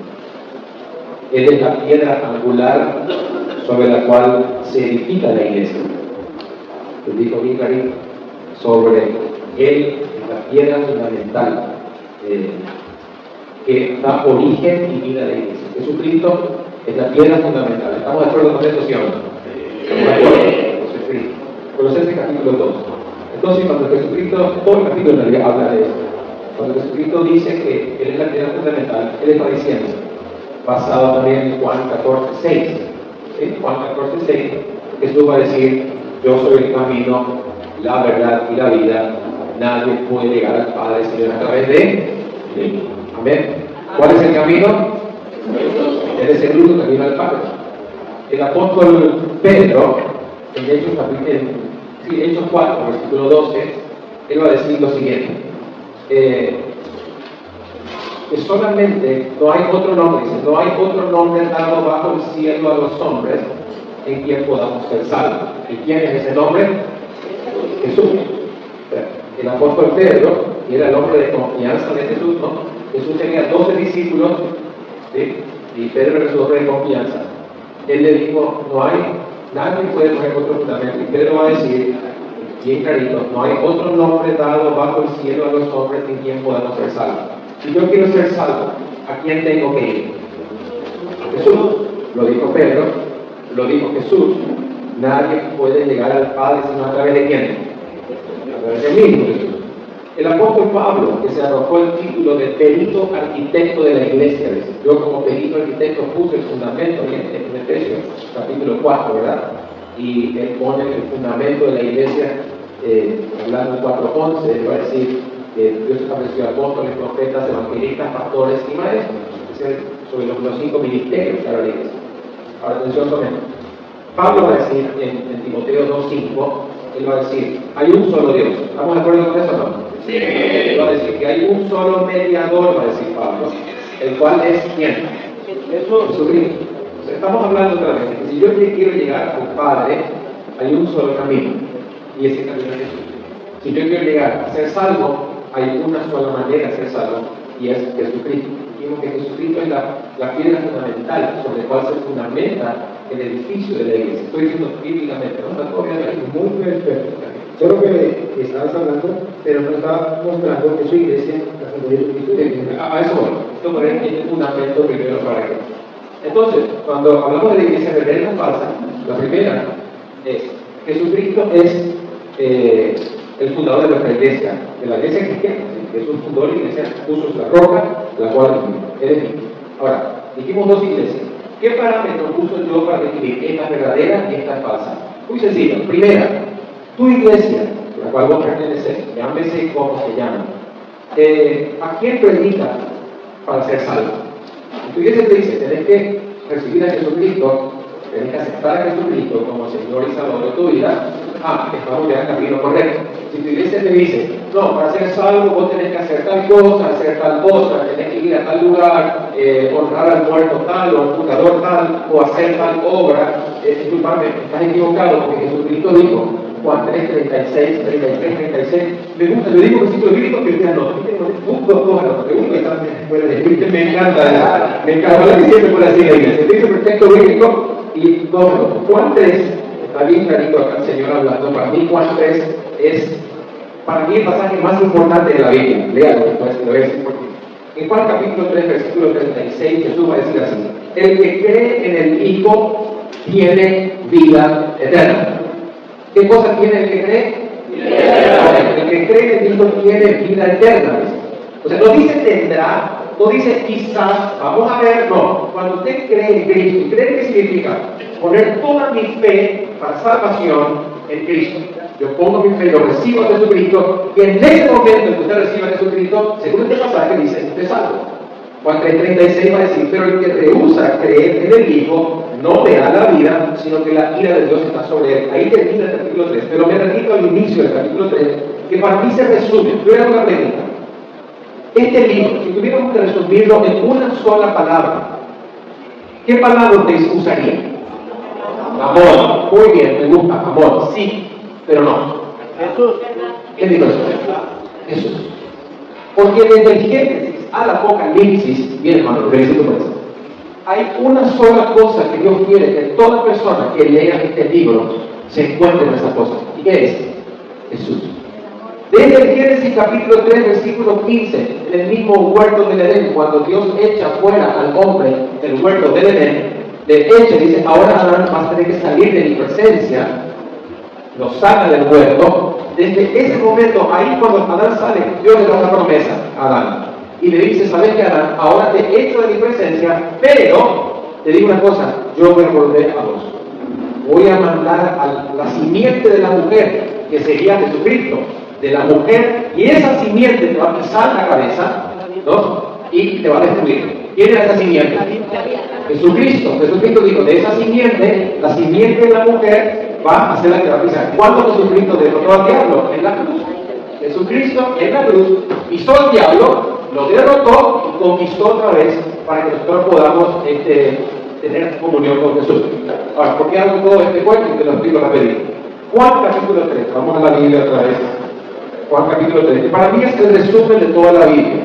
Él es la piedra angular sobre la cual se edifica la iglesia. Él dijo bien clarito, sobre él es la piedra fundamental que da origen y vida a la iglesia. Jesucristo es la piedra fundamental. ¿Estamos de acuerdo con eso, sí o no? ¿Estamos de acuerdo? Jesucristo. Colosenses capítulo 2. Entonces, cuando Jesucristo, todo el capítulo en realidad habla de esto. Cuando Jesucristo dice que él es la piedra fundamental, él está diciendo, basado también en Juan 14:6. ¿Sí? Juan 14:6, Jesús va a decir, yo soy el camino, la verdad y la vida, nadie puede llegar al Padre sino a través de mí. Amén. ¿Cuál es el camino? Él es el único camino al Padre. El apóstol Pedro, en Hechos 4, versículo 12, él va a decir lo siguiente. Que solamente no hay otro nombre, dice, no hay otro nombre dado bajo el cielo a los hombres en quien podamos ser salvos. ¿Y quién es ese nombre? Jesús. El apóstol Pedro, que era el hombre de confianza de Jesús, ¿no? Jesús tenía 12 discípulos, ¿sí? Y Pedro era su hombre de confianza. Él le dijo, nadie puede poner otro fundamento. Y Pedro va a decir, bien clarito, no hay otro nombre dado bajo el cielo a los hombres en quien podamos ser salvos. Si yo quiero ser salvo, ¿a quién tengo que ir? A Jesús. Lo dijo Pedro, lo dijo Jesús. Nadie puede llegar al Padre sino a través de quién? A través del mismo Jesús. El apóstol Pablo, que se arrojó el título de perito arquitecto de la iglesia, dice, yo como perito arquitecto puse el fundamento en Efesios capítulo 4, ¿verdad? Y él pone el fundamento de la iglesia, hablando en 4:11, él va a decir, Dios estableció apóstoles, profetas, evangelistas, pastores y maestros. Sobre los 5 ministerios de la iglesia. Ahora atención con esto. Pablo va a decir en Timoteo 2:5, él va a decir, hay un solo Dios. ¿Estamos de acuerdo con eso o no? Sí. Él va a decir que hay un solo mediador, va a decir Pablo, el cual es ¿quién? Jesucristo. Estamos hablando otra vez, que si yo quiero llegar al Padre, hay un solo camino, y ese camino es Jesús. Si yo quiero llegar a ser salvo, hay una sola manera de ser salvo, y es Jesucristo. Dijimos que Jesucristo es la piedra fundamental sobre la cual se fundamenta el edificio de la iglesia. Estoy diciendo bíblicamente, no está todavía muy perfecto. Solo que estabas hablando, pero no estaba mostrando que su iglesia la fundó Jesucristo. A eso voy. Esto por ejemplo, es un fundamento primero para que. Entonces, cuando hablamos de la iglesia verdadera o falsa, la primera es Jesucristo es el fundador de nuestra iglesia, de la iglesia cristiana. Jesús fundó la iglesia, puso la roca, la cual él es. Ahora, dijimos dos iglesias. ¿Qué parámetros uso yo para definir esta es verdadera y esta es falsa? Muy sencillo. Primera, tu iglesia, a la cual vos perteneces, llámese como se llama, ¿a quién predica para ser salvo? Tu iglesia te dice, tenés que recibir a Jesucristo, tenés que aceptar a Jesucristo como Señor y Salvador de tu vida. Estamos ya en el camino correcto. Si tu iglesia te dice, no, para ser salvo vos tenés que hacer tal cosa, tenés que ir a tal lugar, honrar al muerto tal, o al fundador tal, o hacer tal obra, disculpame, estás equivocado, porque Jesucristo dijo, Juan 3, 36, 33, 36. Me gusta, le digo versículo bíblico que usted anota. Dos anotas. Me gusta estar fuera de Cristo. Me encanta lo que siempre por así la iglesia. El texto perfecto bíblico y dos anotas. Juan 3, está bien clarito acá el Señor hablando. Para mí Juan 3 es, para mí, el pasaje más importante de la Biblia. Léalo después, lo voy a decir por qué. En Juan capítulo 3, versículo 36, Jesús va a decir así: el que cree en el Hijo tiene vida eterna. ¿Qué cosa tiene el que cree? El que cree en el Hijo tiene vida eterna. O sea, no dice tendrá, no dice quizás, vamos a ver, no. Cuando usted cree en Cristo, ¿cree qué significa? Poner toda mi fe para salvación en Cristo. Yo pongo mi fe, lo recibo a Jesucristo, y en ese momento en que usted reciba a Jesucristo, según este pasaje dice, usted es salvo. Juan 3:36 va a decir, pero el que rehúsa creer en el Hijo no verá la vida, sino que la ira de Dios está sobre él. Ahí termina el capítulo 3, pero me repito al inicio del capítulo 3, que para mí se resume. Yo hago una pregunta. Este libro, si tuviéramos que resumirlo en una sola palabra, ¿qué palabra usted usaría? Amor. Muy bien, me gusta. Amor, sí, pero no. Jesús. ¿Qué dijo eso? Jesús. Porque desde el Génesis al Apocalipsis, bien hermano, felicito por eso. Hay una sola cosa que Dios quiere que toda persona que lea este libro se encuentre en esa cosa. ¿Y qué es? Jesús. Desde el Génesis capítulo 3, versículo 15, en el mismo huerto del Edén, cuando Dios echa fuera al hombre del huerto del Edén, le echa y dice, ahora Adán vas a tener que salir de mi presencia, lo saca del huerto. Desde ese momento, ahí cuando Adán sale, Dios le da una promesa a Adán. Y le dice, ¿sabes qué, Adán? Ahora te echo de mi presencia, pero te digo una cosa, yo voy a volver a vos. Voy a mandar a la simiente de la mujer, que sería Jesucristo, de la mujer, y esa simiente te va a pisar la cabeza, ¿no? Y te va a destruir. ¿Quién era esa simiente? Jesucristo. Jesucristo dijo, de esa simiente, la simiente de la mujer va a ser la que va a pisar. ¿Cuándo Jesucristo derrotó al diablo? En la cruz. Jesucristo en la cruz pisó al diablo, lo derrotó y conquistó otra vez para que nosotros podamos tener comunión con Jesús. Ahora, ¿por qué hago todo este cuento? Y te lo explico rapidito. Juan capítulo 3, vamos a la Biblia otra vez. Juan capítulo 3, que para mí es el resumen de toda la Biblia.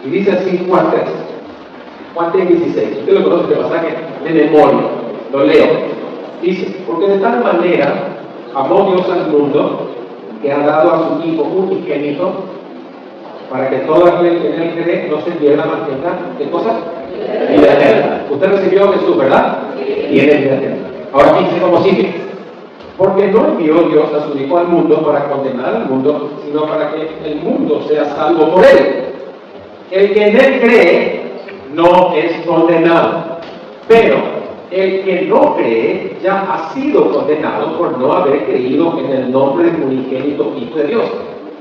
Y dice así Juan 3. Juan 3:16. Usted lo conoce el pasaje de memoria. Lo leo. Dice, porque de tal manera amó Dios al mundo que ha dado a su Hijo unigénito para que todo aquel que en él cree no se pierda, más tenga, ¿qué cosa? Vida eterna. Usted recibió a Jesús, ¿verdad? Tiene vida eterna. Ahora dice como sigue. Porque no envió Dios a su Hijo al mundo para condenar al mundo, sino para que el mundo sea salvo por él. El que en él cree no es condenado, pero el que no cree ya ha sido condenado por no haber creído en el nombre del unigénito Hijo de Dios.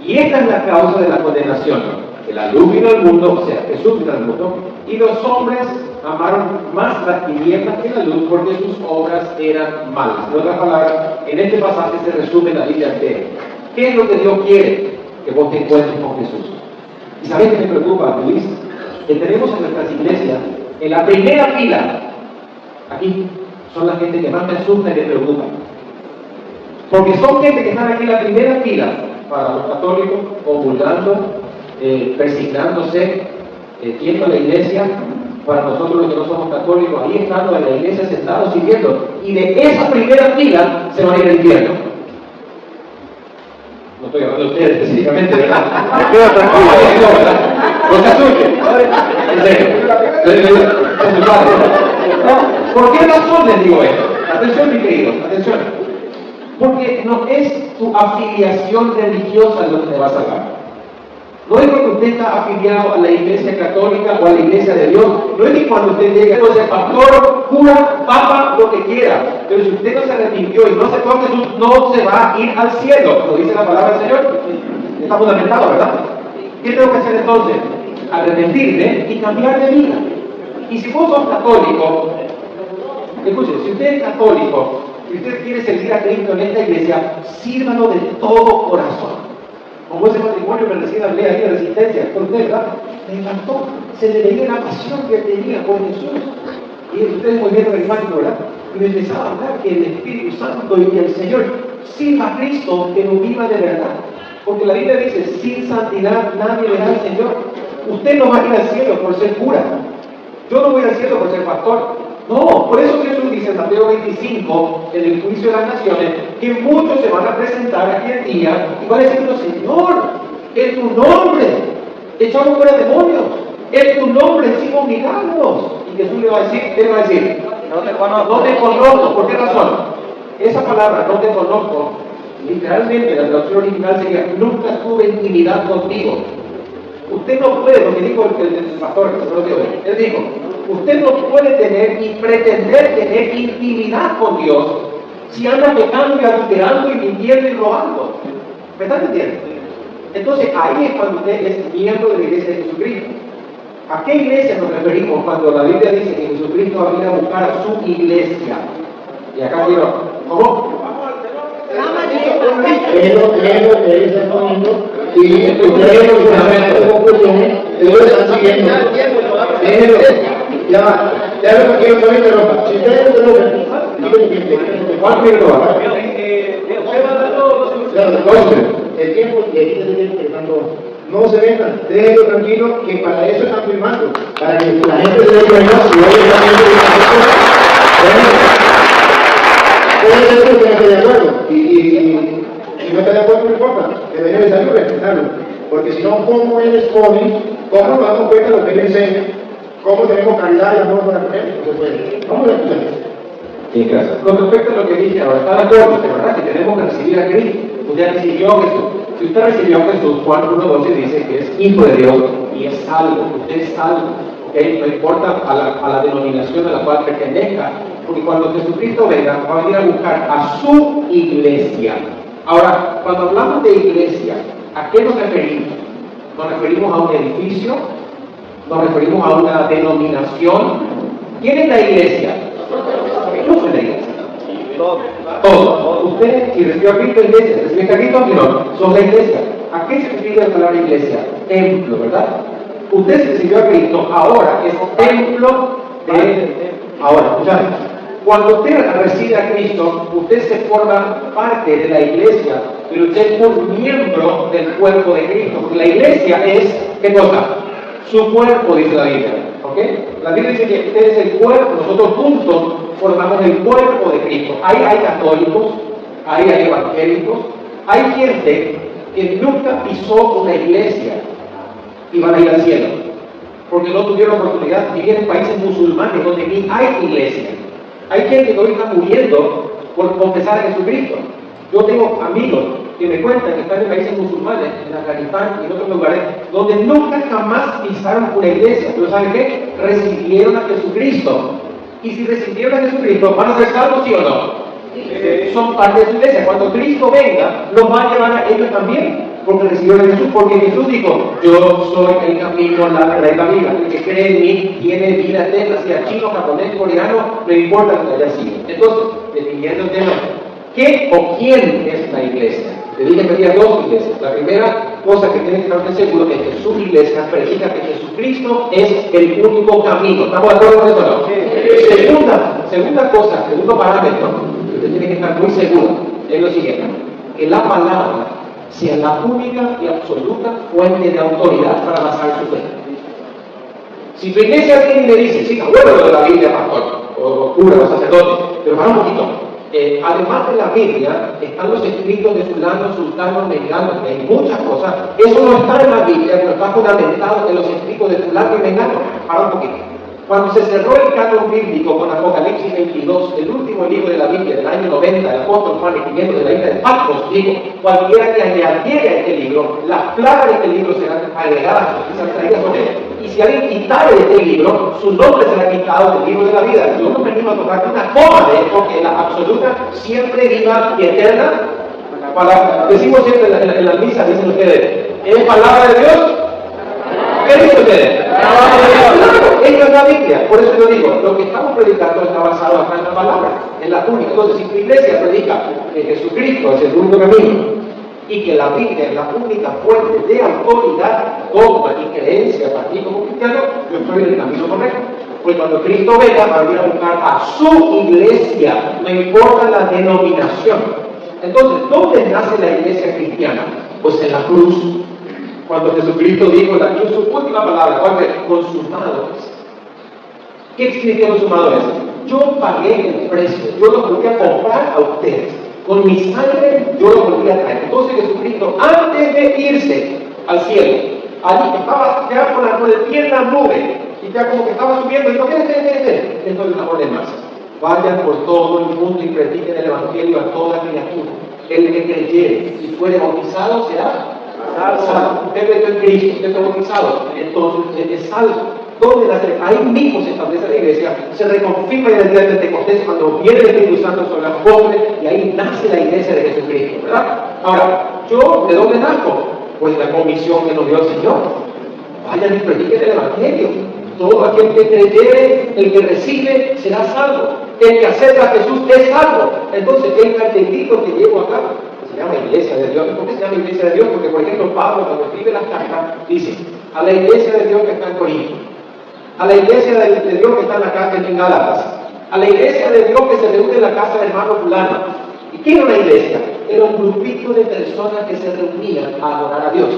Y esta es la causa de la condenación, que la luz vino al mundo, o sea, Jesús vino al mundo, y los hombres amaron más las tinieblas que la luz porque sus obras eran malas. En otras palabras, en este pasaje se resume la Biblia entera. ¿Qué es lo que Dios quiere? Que vos te encuentres con Jesús. ¿Y sabés qué me preocupa, Luis? Que tenemos en nuestras iglesias, en la primera fila, aquí, son la gente que más me asusta y me preocupa. Porque son gente que están aquí en la primera fila, para los católicos, comulgando, persignándose, yendo a la iglesia, para nosotros los que no somos católicos, ahí estando en la iglesia sentados sirviendo, y de esa primera fila se van a ir al infierno. No estoy hablando de ustedes específicamente, ¿verdad? Me quedo tranquilo, no se asusten. ¿Por qué razón les digo esto? Atención, mis queridos, atención. Porque no es tu afiliación religiosa lo que te va a salvar. No es porque usted está afiliado a la iglesia católica o a la iglesia de Dios. No es que cuando usted llegue a ser pastor, cura, papa, lo que quiera. Pero si usted no se arrepintió y no aceptó a Jesús, no se va a ir al cielo. Lo dice la palabra del Señor. Está fundamentado, ¿verdad? ¿Qué tengo que hacer entonces? Arrepentirme y cambiar de vida. Y si vos sos católico, escuche, si usted es católico, si usted quiere servir a Cristo en esta iglesia, sírvalo de todo corazón. Como ese matrimonio que recién hablé ahí de resistencia, por usted, ¿verdad? Me encantó, se le veía la pasión que tenía por Jesús. Y ustedes muy bien carismático, ¿verdad? Y me empezaba a hablar que el Espíritu Santo y el Señor, sirva a Cristo, que no viva de verdad. Porque la Biblia dice, sin santidad nadie verá al Señor. Usted no va a ir al cielo por ser cura. Yo no voy al cielo por ser pastor. No, por eso Jesús dice en Mateo 25, en el juicio de las naciones, que muchos se van a presentar aquel día y van a decir, Señor, en tu nombre echamos fuera demonios, en tu nombre hicimos milagros. Y Jesús le va a decir, ¿qué le va a decir? No te conozco. No te conozco. ¿Por qué razón? Esa palabra, no te conozco, literalmente la traducción original sería, nunca tuve intimidad contigo. Usted no puede, lo que dijo el pastor, el sacerdote hoy, él dijo, usted no puede tener y pretender tener intimidad con Dios si anda pecando y adulterando y mintiendo y robando. ¿Me están entendiendo? Entonces ahí es cuando usted es miembro de la iglesia de Jesucristo. ¿A qué iglesia nos referimos cuando la Biblia dice que Jesucristo va a venir a buscar a su iglesia? Y acá quiero, ¿cómo? Creo que es el momento y creo que las conclusiones lo están siguiendo. Déjenlo, ya lo quiero saber de ropa. Si ustedes no lo ven, ¿cuál quiero ropa? El tiempo y aquí se tiene que no se vengan, déjenlo tranquilo, que para eso están firmando, para que la gente se dé cuenta si hoy puede ser que no esté de acuerdo y si no está de acuerdo no importa, que deje de salir respetarlo, porque si no, ¿cómo él expone? ¿Cómo nos damos cuenta de lo que él enseña? ¿Cómo tenemos calidad y amor para él? No se puede. Vamos a escuchar. Sí, gracias. Con respecto a lo que dije ahora, está de acuerdo, de verdad que tenemos que recibir a Cristo. Usted recibió a Jesús. Si usted recibió a Jesús, Juan 1:12 dice que es hijo de Dios y es salvo. Usted es salvo. ¿Okay? No importa a la denominación a la cual pertenezca, porque cuando Jesucristo venga, va a venir a buscar a su iglesia. Ahora, cuando hablamos de iglesia, ¿a qué nos referimos? ¿Nos referimos a un edificio? ¿Nos referimos a una denominación? ¿Quién es la iglesia? Yo soy la iglesia. Todos. Usted, si recibió a Cristo, iglesia. ¿Recibió a Cristo? No. Son la iglesia. ¿A qué se refiere la palabra iglesia? Templo, ¿verdad? Usted se recibió a Cristo, ahora es templo de... Ahora, escuchad. Cuando usted recibe a Cristo, usted se forma parte de la iglesia, pero usted es un miembro del cuerpo de Cristo. Porque la iglesia es, ¿qué cosa? Su cuerpo, dice la Biblia. ¿Ok? La Biblia dice que usted es el cuerpo, nosotros juntos formamos el cuerpo de Cristo. Ahí hay católicos, ahí hay evangélicos, hay gente que nunca pisó una iglesia y van a ir al cielo, porque no tuvieron oportunidad de vivir en países musulmanes donde ni hay iglesia. Hay gente que hoy está muriendo por confesar a Jesucristo. Yo tengo amigos que me cuentan que están en países musulmanes, en Afganistán y en otros lugares, donde nunca jamás pisaron una iglesia. Pero ¿saben qué? Recibieron a Jesucristo. Y si recibieron a Jesucristo, ¿van a ser salvos, sí o no? Son parte de su iglesia. Cuando Cristo venga, los va a llevar a ellos también, porque recibieron a Jesús. Porque Jesús dijo, yo soy el camino, la verdad y la vida. El que cree en mí tiene vida eterna, sea chino, japonés, coreano, no importa lo que haya sido. Entonces, definiendo el tema, ¿qué o quién es la iglesia? Te dije que había dos iglesias. La primera cosa que tienen que estar seguro es que su iglesia predica que Jesucristo es el único camino. ¿Estamos de acuerdo con eso o no? Segunda cosa, segundo parámetro, que usted tiene que estar muy seguro, es lo siguiente: que la palabra sea la única y absoluta fuente de autoridad para basar su fe. Si tu iglesia viene y le dice, sí, acuerdo de la Biblia, pastor, o cura, o sacerdote, pero para un poquito. Además de la Biblia, están los escritos de fulano, sultano, mengano, hay muchas cosas. Eso no está en la Biblia, pero está fundamentado en los escritos de fulano y mengano. Para un poquito. Cuando se cerró el canon bíblico con Apocalipsis 22, el último libro de la Biblia del año 90, el apóstol Juan escribiendo de la isla de Patmos, dijo, cualquiera que añadiera este libro, las plagas de este libro serán agregadas, serán traídas sobre él. Y si alguien quitara de este libro, su nombre será quitado del libro de la vida. Yo no venimos a tocar una coma de esto, que la absoluta, siempre viva y eterna. Decimos siempre en la misa, dicen ustedes, ¿es palabra de Dios? ¿Qué dicen ustedes? Esta es la Biblia. Por eso yo digo, lo que estamos predicando está basado acá en la palabra, en la única. Entonces, si tu iglesia predica que Jesucristo es el único camino y que la Biblia es la única fuente de autoridad, dogma y creencia para ti como cristiano, yo estoy en el camino correcto. Pues cuando Cristo venga, va a venir a buscar a su iglesia, no importa la denominación. Entonces, ¿dónde nace la iglesia cristiana? Pues en la cruz. Cuando Jesucristo dijo en su última palabra, ¿cuál fue? Consumado es. ¿Qué significa consumado es? Yo pagué el precio, yo lo volví a comprar a ustedes. Con mi sangre yo lo volví a traer. Entonces Jesucristo, antes de irse al cielo, allí estaba ya con el pie en la nube, y ya como que estaba subiendo, y dijo, entonces una orden más. Vayan por todo el mundo y prediquen el Evangelio a toda criatura. El que creyere y fuere bautizado será salvo. Usted creyó en Cristo, usted fue bautizado, entonces usted es salvo. ¿Dónde nace? Ahí mismo se establece la iglesia, se reconfirma en el día de Pentecostés cuando viene el Espíritu Santo sobre los apóstoles, y ahí nace la iglesia de Jesucristo, ¿verdad? Ahora, ¿yo de dónde nazco? Pues la comisión que nos dio el Señor. Vayan y prediquen el Evangelio. Todo aquel que creyere, el que recibe, será salvo. El que acepta a Jesús es salvo. Entonces, el cartelito que llevo acá se llama Iglesia de Dios. ¿Por qué se llama Iglesia de Dios? Porque, por ejemplo, Pablo, cuando escribe las cartas, dice, a la Iglesia de Dios que está en Corinto, a la Iglesia de Dios que está en la casa en Gálatas, a la Iglesia de Dios que se reúne en la casa del hermano fulano. ¿Y qué era una iglesia? Era un grupito de personas que se reunían a adorar a Dios.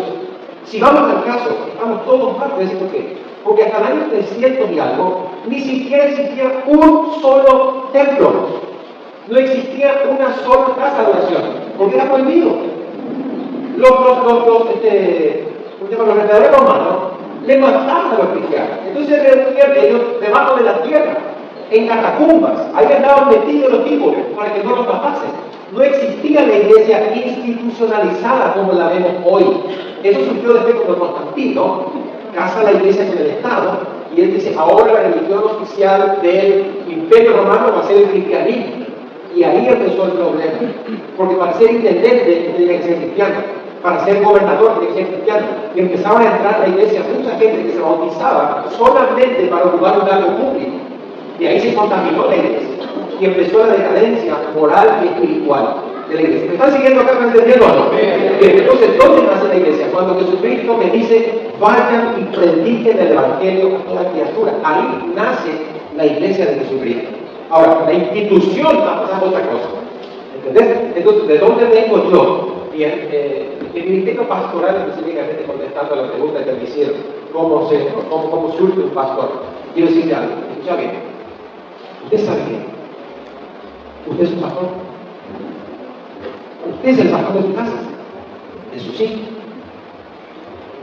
Si vamos al caso, estamos todos mal, ¿por qué? Porque hasta el año 300 y algo, ni siquiera existía un solo templo. No existía una sola casa de oración, porque era prohibido. Los verdaderos romanos le mataban a los cristianos. Entonces se reunían ellos debajo de la tierra, en catacumbas. Ahí andaban metidos los tipos para que no los matasen. No existía la iglesia institucionalizada como la vemos hoy. Eso surgió después cuando Constantino casa la iglesia con el Estado, y él dice, ahora la religión oficial del Imperio Romano va a ser el cristianismo. Y ahí empezó el problema, porque para ser intendente tenía que ser cristiano, para ser gobernador tenía que ser cristiano, y empezaban a entrar a la iglesia mucha gente que se bautizaba solamente para ocupar un cargo público, y ahí se contaminó la iglesia, y empezó la decadencia moral y espiritual de la iglesia. ¿Me están siguiendo acá? ¿Me entendiendo o no? Entonces, ¿dónde nace la iglesia? Cuando Jesucristo me dice, vayan y prediquen el Evangelio a toda criatura. Ahí nace la iglesia de Jesucristo. Ahora, la institución va a pasar otra cosa. ¿Entendés? Entonces, ¿de dónde vengo yo? Bien, el ministerio pastoral, específicamente contestando a la pregunta que me hicieron, ¿cómo surge un pastor? Quiero decirle algo, escucha bien. Usted sabe bien. Usted es un pastor. Usted es el pastor de su casa, de sus hijos.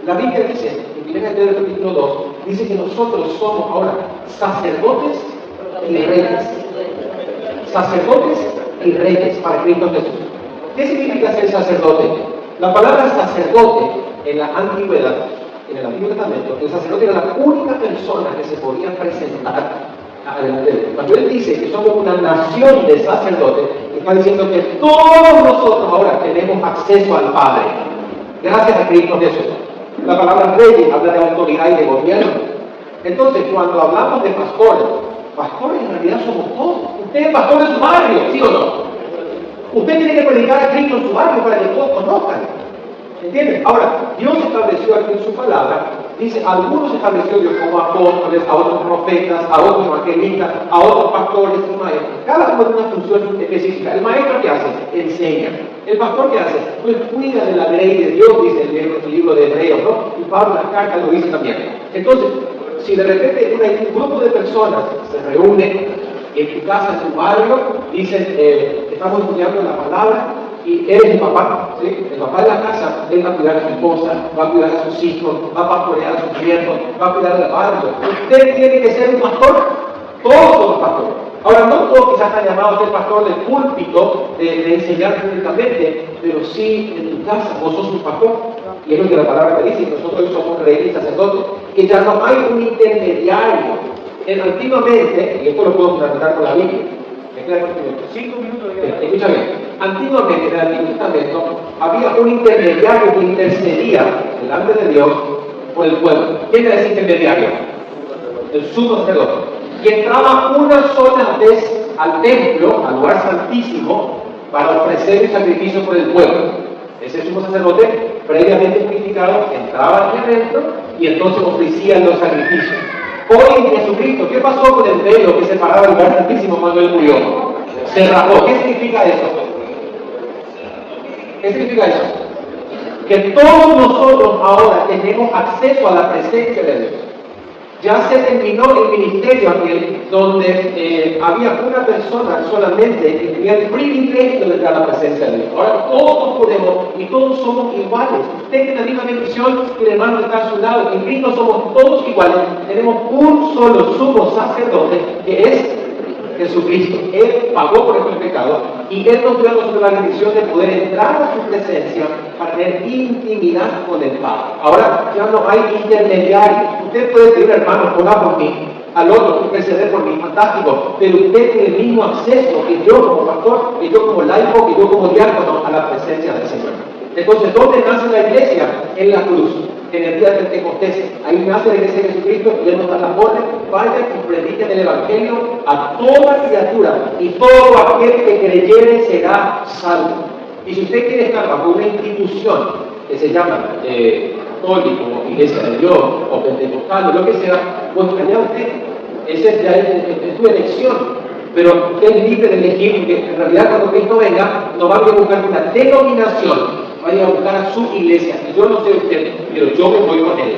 La Biblia dice, en 1 Pedro capítulo 2, dice que nosotros somos ahora sacerdotes y reyes. Sacerdotes y reyes para Cristo Jesús. ¿Qué significa ser sacerdote? La palabra sacerdote en la antigüedad, en el Antiguo Testamento, el sacerdote era la única persona que se podía presentar adelante de él. Cuando él dice que somos una nación de sacerdotes, está diciendo que todos nosotros ahora tenemos acceso al Padre, gracias a Cristo Jesús. La palabra reyes habla de autoridad y de gobierno. Entonces, cuando hablamos de pastores en realidad somos todos. Usted es pastor de su barrio, ¿sí o no? Usted tiene que predicar a Cristo en su barrio para que todos conozcan. ¿Entienden? Ahora, Dios estableció aquí en su palabra, dice, algunos estableció Dios como apóstoles, a otros profetas, a otros evangelistas, a otros pastores y maestros. Cada uno tiene una función específica. El maestro, ¿qué hace? Enseña. El pastor, ¿qué hace? Pues cuida de la ley de Dios, dice el libro de Hebreos, ¿no? Y Pablo en la carta lo dice también. Entonces, si de repente un grupo de personas se reúne en tu casa, en tu barrio, dicen, estamos estudiando la palabra, y eres el papá, ¿sí? El papá de la casa, él va a cuidar a su esposa, va a cuidar a sus hijos, va a pastorear a sus nietos, va a cuidar del barrio. Usted tiene que ser un pastor, todos somos pastores. Ahora, no todos quizás están llamados a ser pastor del púlpito, de enseñar públicamente, pero sí en tu casa, vos sos un pastor. Y es lo que la palabra me dice, nosotros somos reyes y sacerdotes, que ya no hay un intermediario. Antiguamente, y esto lo puedo fundamentar con la Biblia, ¿me queda 5 minutos? Escucha bien. Antiguamente, en el Antiguo Testamento, había un intermediario que intercedía delante de Dios por el pueblo. ¿Quién era ese intermediario? El sumo sacerdote. Y entraba una sola vez al templo, al lugar santísimo, para ofrecer el sacrificio por el pueblo. Ese sumo sacerdote, previamente purificado, entraba aquí adentro y entonces ofrecía los sacrificios. Hoy en Jesucristo, ¿qué pasó con el velo que separaba el lugar santísimo cuando Él murió? Se rasgó. ¿Qué significa eso? ¿Qué significa eso? Que todos nosotros ahora tenemos acceso a la presencia de Dios. Ya se terminó el ministerio aquel donde había una persona solamente que tenía el privilegio de entrar a la presencia de Dios. Ahora todos podemos y todos somos iguales. Usted tiene la misma bendición que el hermano que está a su lado. En Cristo somos todos iguales. Tenemos un solo sumo sacerdote que es Jesucristo. Él pagó por nuestro pecado y Él nos dio a nosotros la bendición de poder entrar a su presencia para tener intimidad con el Padre. Ahora ya no hay intermediarios. Usted puede pedir, hermano, ora por mí, al otro, interceder por mí, fantástico, pero usted tiene el mismo acceso que yo como pastor, que yo como laico, que yo como diácono a la presencia del Señor. Entonces, ¿dónde nace la iglesia? En la cruz. En el día de Pentecostés, ahí nace la iglesia de Jesucristo y Él nos da la orden, vayan y prediquen el Evangelio a toda criatura y todo aquel que creyere será salvo. Y si usted quiere estar bajo una institución que se llama católico, o iglesia de Dios, o pentecostal, o lo que sea, pues allá usted, esa es su elección. Pero usted es libre de elegir, porque en realidad cuando Cristo venga, no va a buscar una denominación, vaya a buscar a su iglesia. Yo no sé usted, pero yo me voy con él.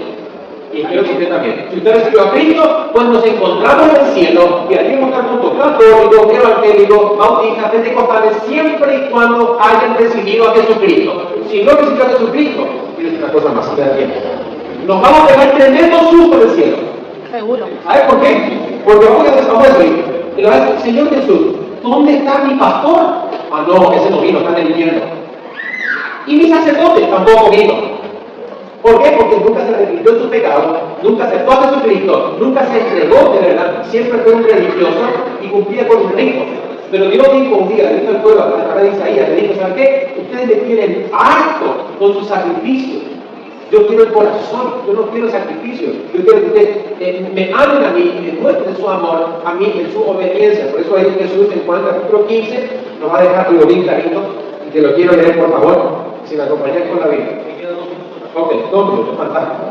Y espero que usted también. Si usted recibió a Cristo, pues nos encontramos en el cielo y allí vamos a estar juntos católicos, evangélicos, bautistas, pentecostales, siempre y cuando hayan recibido a Jesucristo. Si no recibió a Jesucristo, es una cosa más, nos vamos a pegar tremendo susto en el cielo. Seguro. ¿Sabes por qué? Porque vamos a decir, y le va a decir, Señor Jesús, ¿dónde está mi pastor? Ah, no, ese no vino, está en el infierno. Y mi sacerdote tampoco vino. ¿Por qué? Porque nunca se arrepintió de sus pecados, nunca aceptó a Jesucristo, nunca se entregó de verdad, siempre fue un religioso y cumplía con un rito. Pero Dios dijo un día, dijo el pueblo, a través de Isaías, le dijo, ¿saben qué? Ustedes me tienen harto con sus sacrificios. Yo quiero el corazón, yo no quiero sacrificio. Yo quiero que ustedes me amen a mí y me muestren su amor a mí en su obediencia. Por eso ahí Jesús en Juan capítulo 15 nos va a dejar algo bien clarito y que lo quiero leer por favor, si me acompañan con la Biblia. Ok, 2 minutos, fantástico.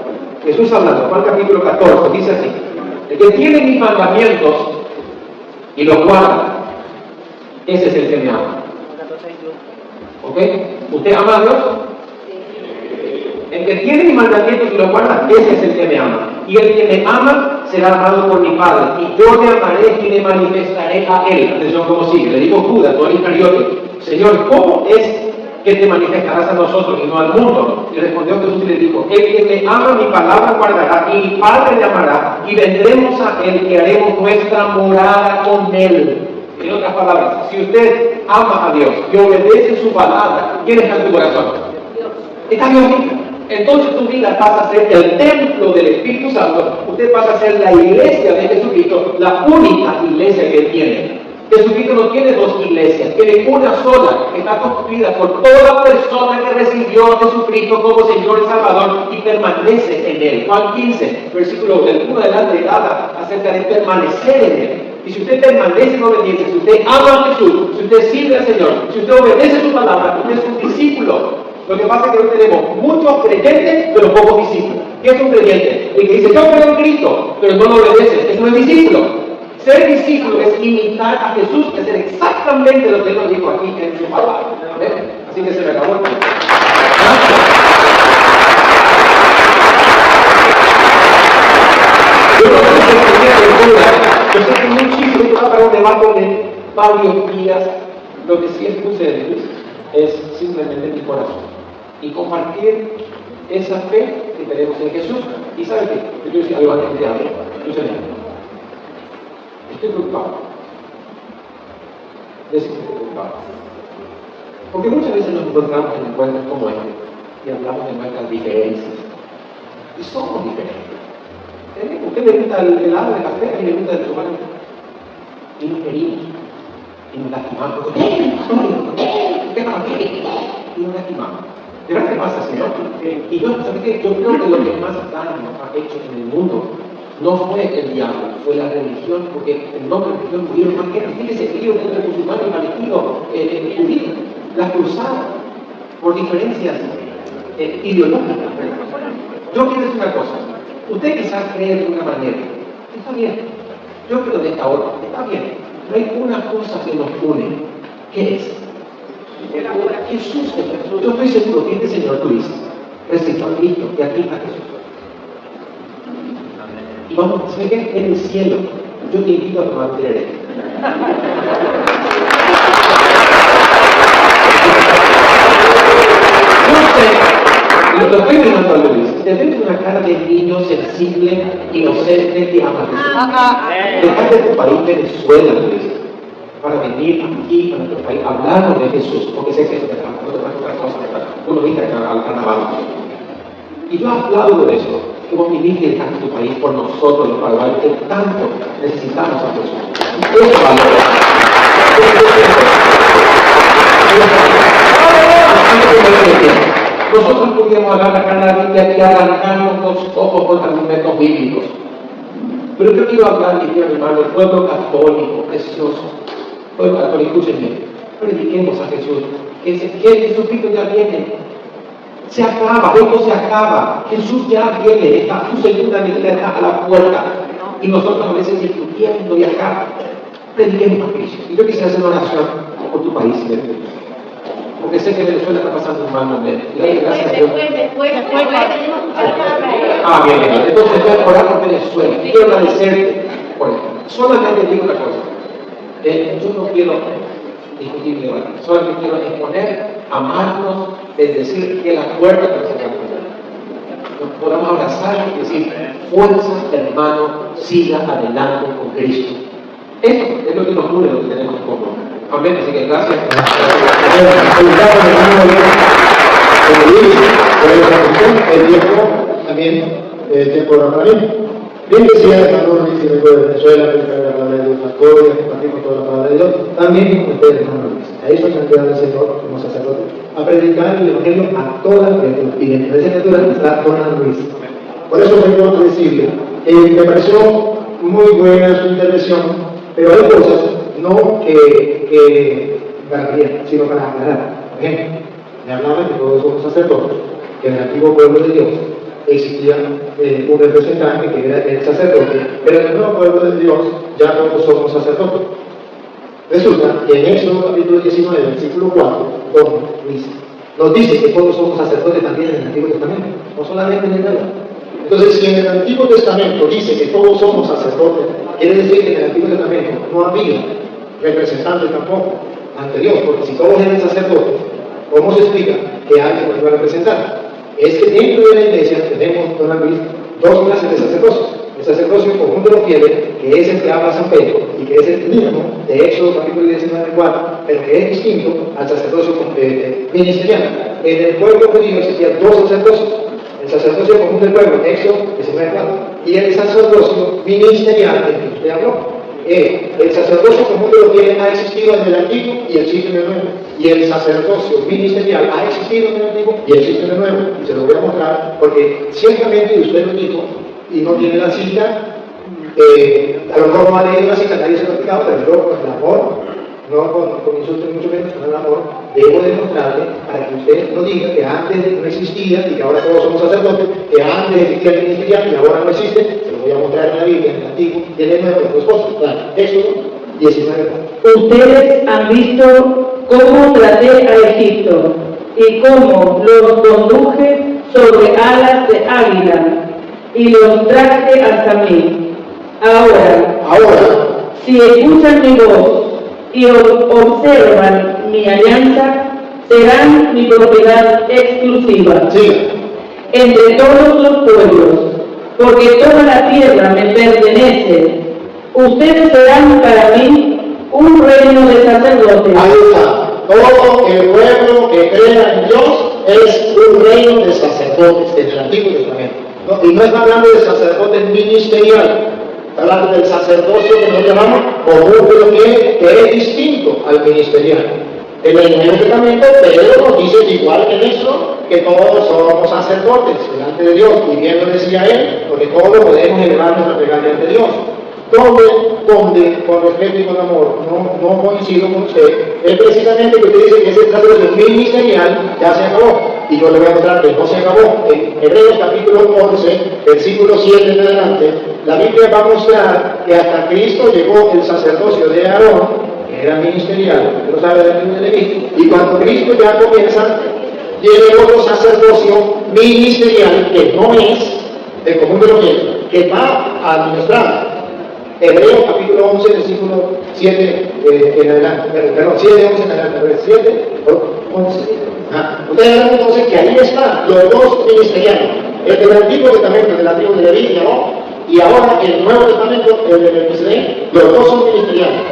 Jesús hablando, Juan capítulo 14, dice así: el que tiene mis mandamientos y los guarda, ese es el que me ama. ¿Ok? ¿Usted ama a Dios? El que tiene mis mandamientos y los guarda, ese es el que me ama. Y el que me ama será amado por mi Padre. Y yo le amaré y le manifestaré a él. Atención cómo sigue. Le dijo Judas, no el Iscariote: Señor, ¿cómo es que te manifestarás a nosotros y no al mundo? Y respondió Jesús y le dijo: el que me ama, mi palabra guardará, y mi Padre le amará, y vendremos a él y haremos nuestra morada con él. En otras palabras, si usted ama a Dios y obedece su palabra, ¿quién está en tu corazón? Está Dios mismo. Entonces tu vida pasa a ser el templo del Espíritu Santo. Usted pasa a ser la iglesia de Jesucristo, la única iglesia que tiene. Jesucristo no tiene 2 iglesias, tiene una sola, que está construida por toda persona que recibió a Jesucristo como Señor y Salvador y permanece en él. Juan 15, versículo del 1 adelante, habla acerca de permanecer en él. Y si usted permanece en obediencia, si usted ama a Jesús, si usted sirve al Señor, si usted obedece su palabra, usted es un discípulo. Lo que pasa es que hoy tenemos muchos creyentes, pero pocos discípulos. ¿Qué es un creyente? El que dice, yo creo en Cristo, pero no lo obedece, es un discípulo. Ser discípulo es imitar a Jesús, es hacer exactamente lo que Él nos dijo aquí en su palabra. ¿Ven? Así que se me acabó el tiempo. Yo no sé si tenía lectura. Yo sé que muchísimo, esto va para un debate de varios días. Lo que sí puse de Dios es simplemente mi corazón y compartir esa fe que tenemos en Jesús. ¿Y sabe qué? Yo decía algo antes de hablar. Estoy preocupado. Estoy preocupado. Porque muchas veces nos encontramos en encuentros como este y hablamos de nuestras diferencias. Y somos diferentes. Usted le gusta el helado de café, a mí le gusta el chocolate. Y nos querimos. Y nos lastimamos. Y nos lastimamos. ¿De verdad qué pasa, Señor? Y yo, ¿sabes qué? Yo creo que lo que más daño ha hecho en el mundo no fue el diablo, fue la religión, porque el nombre de religión murieron más que fíjese, murieron entre musulmanes y palestinos judíos, las cruzadas por diferencias ideológicas. Yo quiero decir una cosa, usted quizás cree de una manera, está bien, yo creo de esta otra, está bien, pero hay una cosa que nos une, ¿qué es? Jesús, yo estoy seguro que este señor Luis recibió a Cristo y a ti a Jesús. Y vamos a ver que en el cielo, yo te invito a tomar tereré. No sé, lo estoy mirando a Luis. Te ves una cara de niño sensible, inocente, que ama a Jesús. Dejaste tu país, Venezuela, Luis, para venir aquí a nuestro país, hablando de Jesús, porque sé que eso te trajo otras cosas, tú lo viste al carnaval. Y yo aplaudo de eso, que vos viniste y dejaste tu país por nosotros, los paraguayos, que tanto necesitamos a Jesús. Eso valoro. Nosotros podríamos hablar acá en la Biblia y arrancarnos los ojos con argumentos bíblicos. Pero yo quiero hablar, y quiero animar al pueblo católico, precioso. Pueblo católico, escúchenme, prediquemos a Jesús, que Jesucristo ya viene. Se acaba, esto se acaba. Jesús ya viene, está su segunda venida está a la puerta. Y nosotros a veces discutiendo y acá, prediquemos a Cristo. Y yo quisiera hacer una oración por tu país, porque sé que Venezuela está pasando un mal momento. Gracias a Dios. Después tenemos muchas palabras. Bien. Entonces voy a orar por Venezuela. Quiero agradecerte por esto. Solamente digo una cosa. Yo no quiero discutir, solamente quiero exponer, amarnos, es decir, que la puerta para sacar nos podamos abrazar y decir, fuerza, hermano, siga adelante con Cristo. Esto es lo que nos une, lo que tenemos en común. Amén, así que gracias. El tiempo también, el tiempo para mí. Bien decía el hermano Luis, y vengo de Venezuela, predicar la palabra de Dios, Pastor, compartimos toda la palabra de Dios, también con ustedes, hermano Luis. A eso se ha enviado el Señor como sacerdote, a predicar el Evangelio a toda la criatura. Y dentro de esa criatura está hermano Luis. Por eso vengo a decirle, me pareció muy buena su intervención, pero hay cosas no que ganarían, sino para aclarar. Por ejemplo, me hablaba que todos somos sacerdotes, que en el antiguo pueblo de Dios existía un representante que era el sacerdote, pero en el nuevo pueblo de Dios ya todos somos sacerdotes. Resulta que en Éxodo capítulo 19, versículo 4, nos dice que todos somos sacerdotes también en el Antiguo Testamento, no solamente en el Nuevo. Entonces, si en el Antiguo Testamento dice que todos somos sacerdotes, quiere decir que en el Antiguo Testamento no había representantes tampoco ante Dios, porque si todos eran sacerdotes, ¿cómo se explica que alguien nos iba a representar? Es que dentro de la iglesia tenemos, don Luis, dos clases de sacerdocios. El sacerdocio común de los fieles, que es el que habla San Pedro, y que es el mismo de Éxodo capítulo 19:4, pero que es distinto al sacerdocio ministerial. En el pueblo judío existían dos sacerdocios: el sacerdocio común del pueblo, Éxodo 19:4, y el sacerdocio ministerial del que usted habló. El sacerdocio común de los fieles ha existido en el Antiguo y existe en el Nuevo. Y el sacerdocio ministerial ha existido en el Antiguo y existe en el Nuevo. Y se lo voy a mostrar porque ciertamente usted lo dijo y no tiene la cita. A lo mejor no ha leído la cita, nadie se lo ha explicado, pero yo con el amor, no con insultos mucho menos, con el amor, debo demostrarle para que usted no diga que antes no existía y que ahora todos somos sacerdotes, que antes existía el ministerial y ahora no existe. Se lo voy a mostrar en la Biblia, en el Antiguo y en el Nuevo, las dos cosas. Claro, Éxodo 19. Ustedes han visto cómo traté a Egipto y cómo los conduje sobre alas de águila y los traje hasta mí. Ahora, si escuchan mi voz y observan mi alianza, serán mi propiedad exclusiva entre todos los pueblos, porque toda la tierra me pertenece. Ustedes serán para mí un reino de sacerdotes. Ahí está. Todo el pueblo que crea en Dios es un reino de sacerdotes en el Antiguo Testamento. Y no está hablando de sacerdotes ministerial, está hablando del sacerdocio que nos llamamos común de los fieles, que es distinto al ministerial. En el Nuevo Testamento, Pedro nos dice, igual que en eso, que todos somos sacerdotes delante de Dios. Y bien lo decía él, porque todos podemos elevar nuestra plegaria ante Dios. Donde, con respeto y con amor, no coincido con usted, es precisamente que usted dice que ese sacerdocio ministerial ya se acabó. Y yo le voy a mostrar que no se acabó. En Hebreos capítulo 11, versículo 7 en adelante, la Biblia va a mostrar que hasta Cristo llegó el sacerdocio de Aarón, era ministerial, no sabe de la tribu de Leví, y cuando Cristo ya comienza, tiene otro sacerdocio ministerial que no es el común de los fieles, que va a administrar. Hebreos capítulo 11, versículo 7 en adelante, perdón, 7, 11 en adelante, 7, 11. Ustedes verán entonces que ahí están los dos ministeriales, el del Antiguo Testamento de la tribu de Leví, ¿no? Y ahora el Nuevo Testamento, el de Melquisedec, los dos son ministeriales.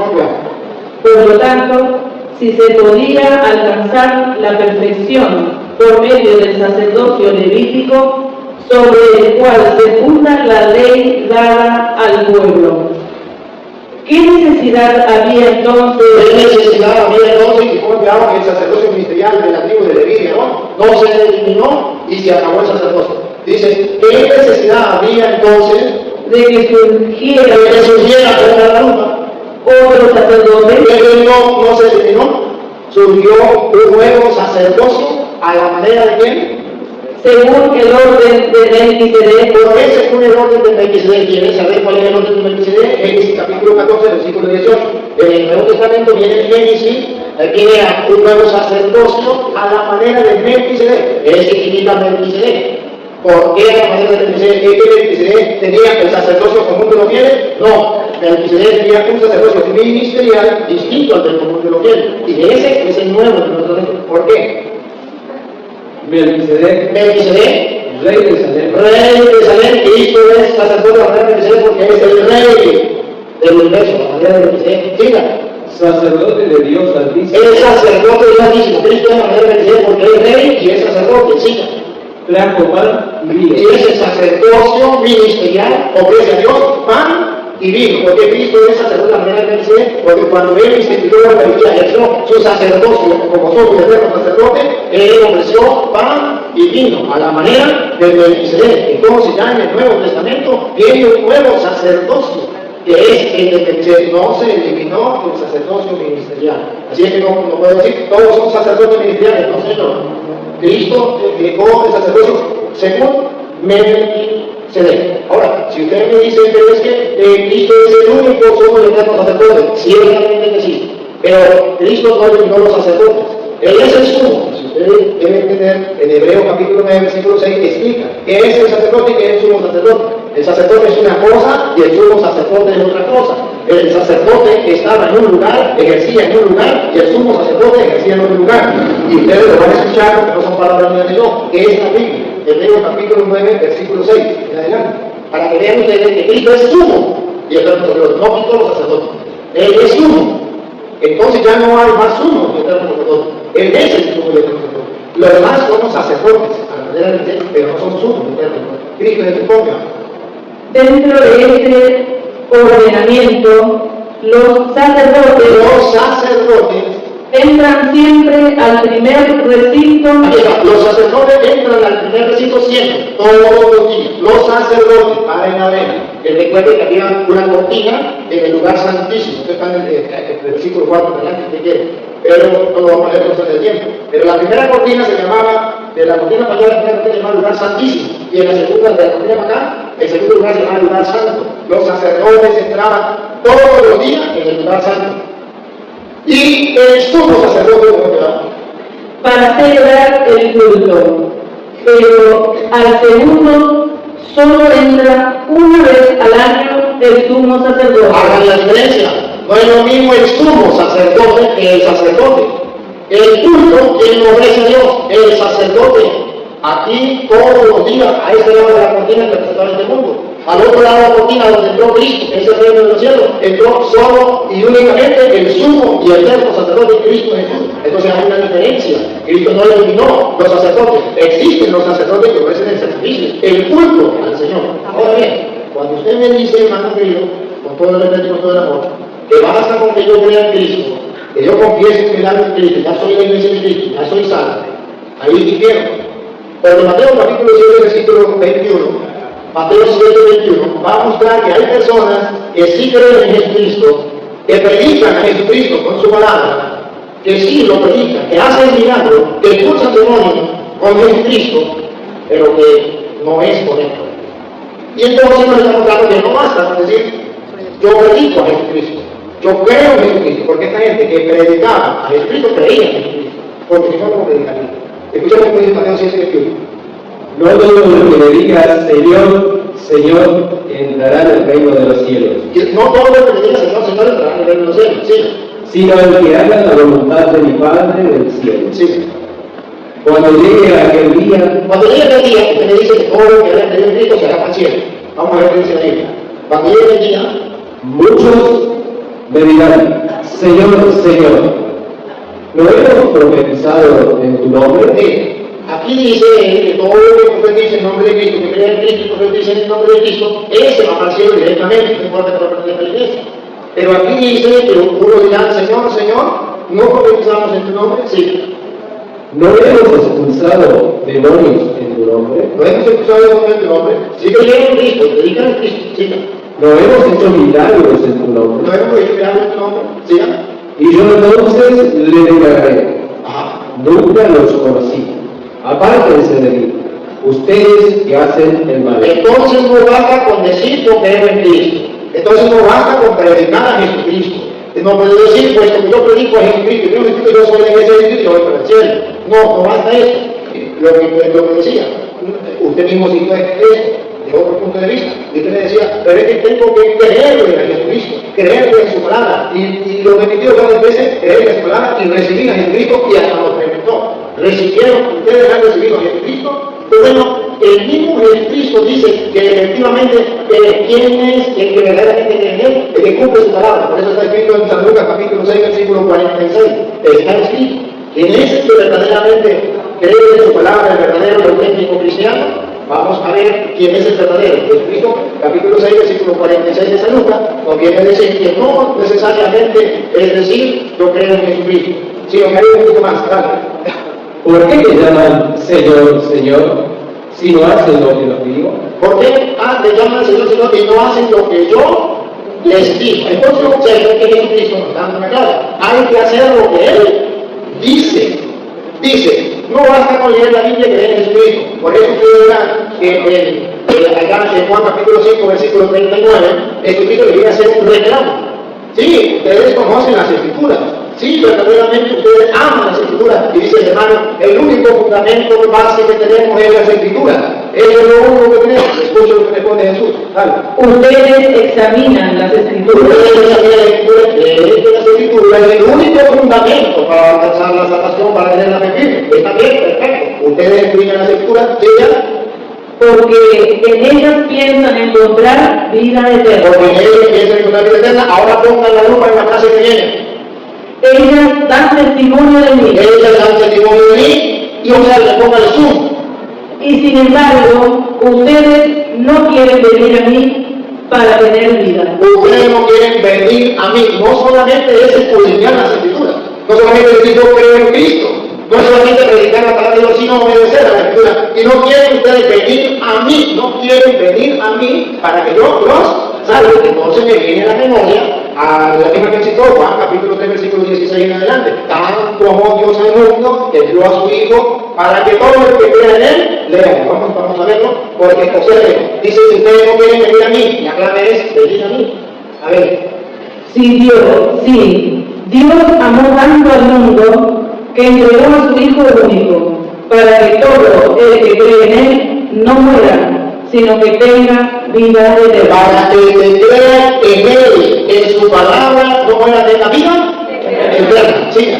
Por lo tanto, si se podía alcanzar la perfección por medio del sacerdocio levítico, sobre el cual se funda la ley dada al pueblo, ¿qué necesidad había entonces? ¿Qué necesidad había entonces? Y fue claro que el sacerdocio ministerial de la tribu de Leví, no se eliminó y se acabó el sacerdocio. Dice, ¿qué necesidad había entonces de que surgiera con la luna? otro sacerdote? Que no se eliminó, surgió un nuevo sacerdocio a la manera de quién? Según el orden de Melquisedec. ¿Por qué según el orden de Melquisedec? ¿Quieren saber cuál es el orden de Melquisedec? Génesis capítulo 14, versículo 18. En el Nuevo Testamento viene el Génesis, tiene un nuevo sacerdocio a la manera de Melquisedec. Es que imita Melquisedec. ¿Por qué a la manera de Melquisedec? ¿Es que Melquisedec tenía el sacerdocio común de los fieles? No. Melquisedec tenía un sacerdocio ministerial distinto al del común de los fieles. Y ese es el nuevo de Nuevo Testamento. ¿Por qué? Melquisedec, rey de Salem, Cristo es sacerdote de la manera de Melquisedec porque es el rey del universo, la manera de Melquisedec. Siga. sacerdote de Dios Altísimo, Es sacerdote de Dios Altísimo. Cristo es la manera de Melquisedec porque es rey y es sacerdote. Siga. trajo pan y vino. Y ese sacerdocio ministerial ofrece a Dios pan y vino, porque Cristo es sacerdote de la manera de Melquisedec, porque cuando él instituyó la Eucaristía, ejerció su sacerdocio como sumo y eterno sacerdote, él ofreció pan y vino a la manera de Melquisedec. Entonces ya en el Nuevo Testamento viene un nuevo sacerdocio, que es el de Melquisedec. No se eliminó el sacerdocio ministerial. Así es que no puedo decir, todos son sacerdotes ministeriales, no señor. Cristo dejó el sacerdocio según Melquisedec. Ahora, si usted me dice, pero es que Cristo es el único sumo y eterno sacerdote, ciertamente que sí, pero Cristo no eliminó los sacerdotes. Él es el sumo. Si ustedes deben entender, en Hebreo capítulo 9, versículo 6, explica qué es el sacerdote y qué es el sumo sacerdote. El sacerdote es una cosa y el sumo sacerdote es otra cosa. El sacerdote estaba en un lugar, ejercía en un lugar, y el sumo sacerdote ejercía en otro lugar. Y ustedes lo van a escuchar, porque no son palabras mías de yo, que es la Biblia. Hebreo capítulo 9, versículo 6, en adelante. Para que vean ustedes que Cristo es sumo y eterno sacerdote, no quitó los sacerdotes. Él es sumo. Entonces ya no hay más sumo y eterno sacerdote. Él es el sumo y eterno sacerdote. Los demás son sacerdotes, a la manera de Dios, pero no son sumo y eterno. Cristo es el sumo. Dentro de este ordenamiento, los sacerdotes entran siempre al primer recinto. Los sacerdotes entran al primer recinto siempre, todos los días. Los sacerdotes, paren a ver. Recuerden que había una cortina en el lugar santísimo. Esto está en el versículo 4 adelante, si quiere. Pero no lo vamos a leer por el tiempo. Pero la primera cortina se llamaba, de la cortina para allá, la primera cortina se llamaba lugar santísimo. Y en la segunda, de la cortina para acá, el segundo lugar se llamaba lugar santo. Los sacerdotes entraban todos los días en el lugar santo. Y el sumo sacerdote, para celebrar el culto, pero al segundo solo entra una vez al año el sumo sacerdote. Hagan la diferencia. No es lo mismo el sumo sacerdote que el sacerdote. El culto, quien lo ofrece a Dios, el sacerdote. Aquí todos los días, a este lado de la cortina que representa este mundo. Al otro lado de la cortina donde entró Cristo, que es el reino de los cielos, entró solo y únicamente el sumo y eterno sacerdote Cristo Jesús. Entonces hay una diferencia. Cristo no eliminó los sacerdotes. Existen los sacerdotes que ofrecen el sacrificio, el culto al Señor. Ahora bien, cuando usted me dice, hermano querido, con todo el respeto y con todo el amor, que basta con que yo crea en Cristo, que yo confiese que me da en Cristo, ya soy la iglesia de Cristo, ya soy salvo. Ahí difiero. Pero en Mateo capítulo 7, versículo 21, Mateo 7, 21, va a mostrar que hay personas que sí creen en Jesucristo, que predican a Jesucristo con su palabra, que sí lo predican, que hacen milagros, que expulsan demonios con Jesucristo, pero que no es correcto. Y entonces nos estamos claro que no basta con decir, yo predico a Jesucristo, yo creo en Jesucristo, porque esta gente que predicaba a Jesucristo creía en Jesucristo, porque si no, no predicaría. Escuchemos lo que dice Mateo 7:21. No todo el que le diga Señor, Señor, entrará en el reino de los cielos, Y no todo lo que le diga Señor, Señor, entrará en el reino de los cielos. Sí, sino el que haga la voluntad de mi Padre del cielo. sí. Cuando llegue aquel día, Cuando llegue el día, usted me dice que todo lo que haya creído en Cristo será para el cielo. Vamos a ver qué dice la Biblia. Cuando llegue el día, muchos me dirán, Señor, Señor, ¿no hemos profetizado en tu nombre? mire, aquí dice que todo lo que profetice en nombre de Cristo, que crea en Cristo y profetice en el nombre de Cristo, ese va para el cielo directamente, no importa que lo pertenezca a la iglesia. Pero aquí dice que uno dirá, Señor, Señor, ¿no profetizamos en tu nombre? Sí. ¿No hemos expulsado demonios en tu nombre? ¿No hemos escuchado en tu nombre? Sí que creen en Cristo, predican en Cristo, sigan. ¿No hemos hecho milagros en tu nombre? ¿No hemos hecho algo en tu nombre? Sigan. Y yo entonces le declararé, Ajá. nunca los conocí, apártense de mí, ustedes que hacen el mal. Entonces no basta con decir yo creo en Cristo. Entonces no basta con predicar a Jesucristo. No puede decir, pues que yo predico a Jesucristo, yo soy la iglesia de Cristo y voy para el cielo. No basta eso. Lo que decía, usted mismo citó esto, de otro punto de vista. Y usted me decía, pero es que tengo que creerle a Jesucristo, creerle en su palabra. Y lo repitió varias veces, creerle en su palabra y recibir a Jesucristo y hasta lo experimentó. ¿Recibieron? ¿Ustedes han recibido a Jesucristo? Pues bueno, el mismo Jesucristo dice que efectivamente quién es el que verdaderamente cree en él, el que cumple su palabra. Por eso está escrito en San Lucas capítulo 6, versículo 46. Está escrito. ¿Quién es el que verdaderamente cree en su palabra, el verdadero y auténtico cristiano? Vamos a ver quién es el verdadero. Jesucristo, capítulo 6, versículo 46 de San Lucas, nos viene a decir que no necesariamente es decir, yo creo en Jesucristo. Sí, lo que hay un poquito más, dale. ¿Por qué me llaman Señor, Señor, si no hacen lo que los digo? ¿Por qué le llaman Señor, Señor y no hacen lo que yo les digo? Entonces observen que Jesucristo nos da una clave. Hay que hacer lo que Él dice. Dice, no basta con leer la Biblia que lee Jesucristo. Por eso ustedes verán que acá en Juan capítulo 5, versículo 39, Jesucristo le viene a hacer un reclamo. Sí, ustedes conocen las Escrituras. Sí, verdaderamente ustedes aman las Escrituras. Y dice el hermano, el único fundamento base que tenemos es las Escrituras. Eso es lo único que tenemos. Escuchen lo que responde Jesús. Dale. Ustedes examinan las escrituras. Ustedes examinan las Escrituras, creen que las Escrituras es el único fundamento para alcanzar la salvación, para tener la fe firme. Está bien, perfecto. Ustedes explican las Escrituras, sí, ya. Porque en ellas piensan encontrar vida eterna. Porque ellos piensan en una vida eterna. Ahora pongan la lupa en la frase que viene. Ellas dan testimonio de mí. Ellos dan testimonio de mí y observen, póngale zoom. Y sin embargo, ustedes no quieren venir a mí para tener vida. Ustedes no quieren venir a mí. No solamente es escudriñar las Escrituras. No solamente decir yo creo en Cristo. No solamente predicar la palabra de Dios, sino obedecer a la Escritura. Y no quieren ustedes venir a mí. No quieren venir a mí para que yo los salve. Entonces me viene a la memoria a la misma que citó Juan capítulo 3 versículo 16 en adelante. Tanto amó Dios al mundo que dio a su Hijo para que todo el que crea en él lea. Vamos a verlo, porque observen, dice si ustedes no quieren venir a mí, la clave es venir a mí. A ver, Sí, Dios amó tanto al mundo que entregó a su Hijo único, para que todo el que cree en él no muera, sino que tenga vida eterna. para que se crea en él, en su palabra, no muera de la vida eterna. Siga.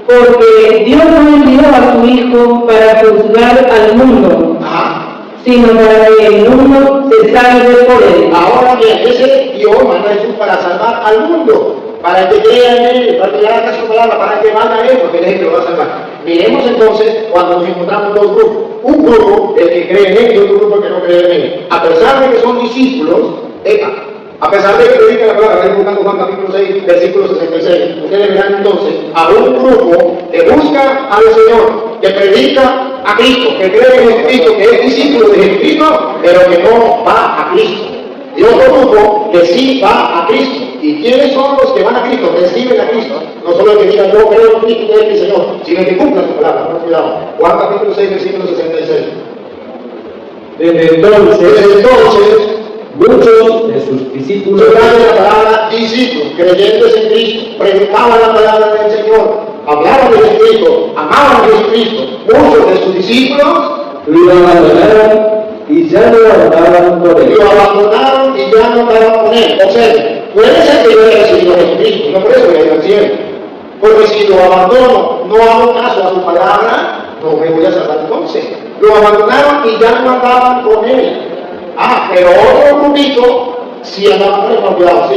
Porque Dios no envió a su Hijo para juzgar al mundo, Ajá. sino para que el mundo se salve por él. Ahora bien, ese Dios manda a Jesús para salvar al mundo, para que crea en él, para que haga su palabra, para que vaya a él, porque él es el que lo va a salvar. Miremos entonces cuando nos encontramos dos grupos. Un grupo, el que cree en él, y otro grupo que no cree en él. A pesar de que son discípulos, a pesar de que predican la palabra, estoy buscando Juan capítulo 6, versículo 66. Ustedes verán entonces a un grupo que busca al Señor, que predica a Cristo, que cree en Jesucristo, que es discípulo de Jesucristo, pero que no va a Cristo. Y otro grupo que sí va a Cristo. ¿Y quiénes son los que van a Cristo? Reciben a Cristo. No solo que digan yo creo en Cristo, que es mi Señor, sino que cumplan su palabra. No, cuidado. Juan capítulo 6, versículo 66. Desde entonces, Muchos de sus discípulos Subraye la palabra discípulos, creyentes en Cristo, predicaban la palabra del Señor, hablaban de Jesucristo, amaban a Jesucristo. Muchos de sus discípulos lo abandonaron y ya no andaban con él. lo abandonaron y ya no andaban con él. O sea, puede ser que yo haya recibido a Jesucristo, no por eso voy a ir al cielo. Porque si lo abandono, no hago caso a su palabra, no me voy a salvar entonces. Lo abandonaron y ya no andaban con él. Ah, pero otro grupito sí andaban con él, no cuidado, sí.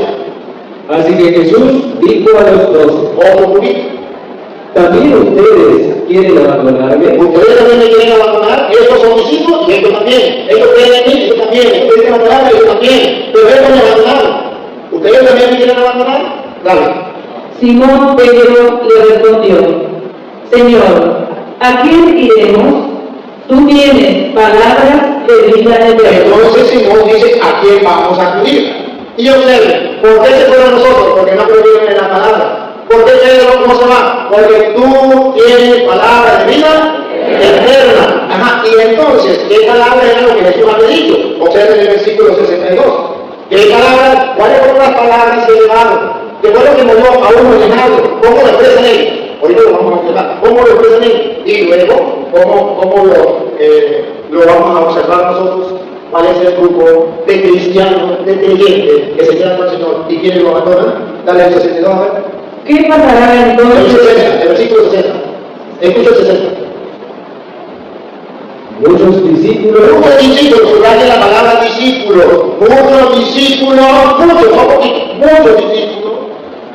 Así que Jesús dijo a los 12, Otro grupito. ¿también ustedes quieren abandonarme? Ustedes también me quieren abandonar, estos son mis hijos y ellos también. Ellos creen en mí, yo también. Ellos quieren abandonar, ellos también. Pero ellos me abandonaron. ¿Ustedes también me quieren abandonar? Dale. Simón Pedro le respondió, Señor, ¿a quién iremos? Tú tienes palabras de vida eterna. Entonces Simón dice, ¿a quién vamos a acudir? Y observen, ¿por qué se fueron nosotros? Porque no creyeron en la palabra. ¿Por qué Pedro no se va? Porque tú tienes palabra de vida eterna. Ajá, y entonces, ¿qué palabra era lo que Jesús había dicho? Observen el versículo 62. ¿Qué palabra? ¿Cuáles fueron las palabras que llevaron? ¿Qué fue lo que movió a uno llenado? ¿Cómo lo expresan ellos? Ahorita lo vamos a observar. ¿Cómo lo expresan ellos? Y luego, ¿cómo lo vamos a observar nosotros? ¿Cuál es el grupo de cristianos, de creyentes que se quedan con el Señor y quienes lo abandonan? Dale el 62, a ver. ¿Qué pasará El entonces? 60, el versículo 60. Escucha el 60. Muchos discípulos Muchos discípulos, subraye la palabra discípulo. Muchos discípulos, muchos, no poquito, muchos discípulos.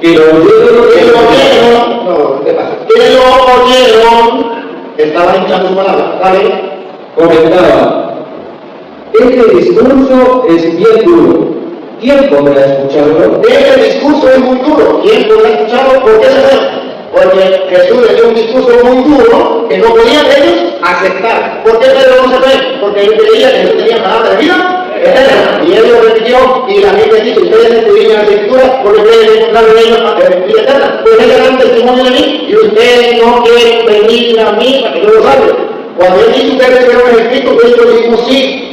que lo oyeron, No, ¿qué pasa? Que lo oyeron, estaba hinchando su palabra, ¿vale? comentaban, este discurso es bien duro. ¿Quién podrá escucharlo? Este discurso es muy duro. ¿Quién podrá escucharlo? ¿Por qué se fue? Porque Jesús les dio un discurso muy duro que no podían ellos aceptar. ¿Por qué Pedro no se fue? Porque él creía que Jesús tenía palabra de vida eterna. Y él lo repitió y la Biblia dice, ustedes escribían las escrituras porque ustedes encontraron en ellos la vida eterna. Pues ellos dan testimonio de mí y ustedes no quieren venir a mí para que yo lo salve. Cuando él dice ustedes que no es Cristo, nosotros decimos sí.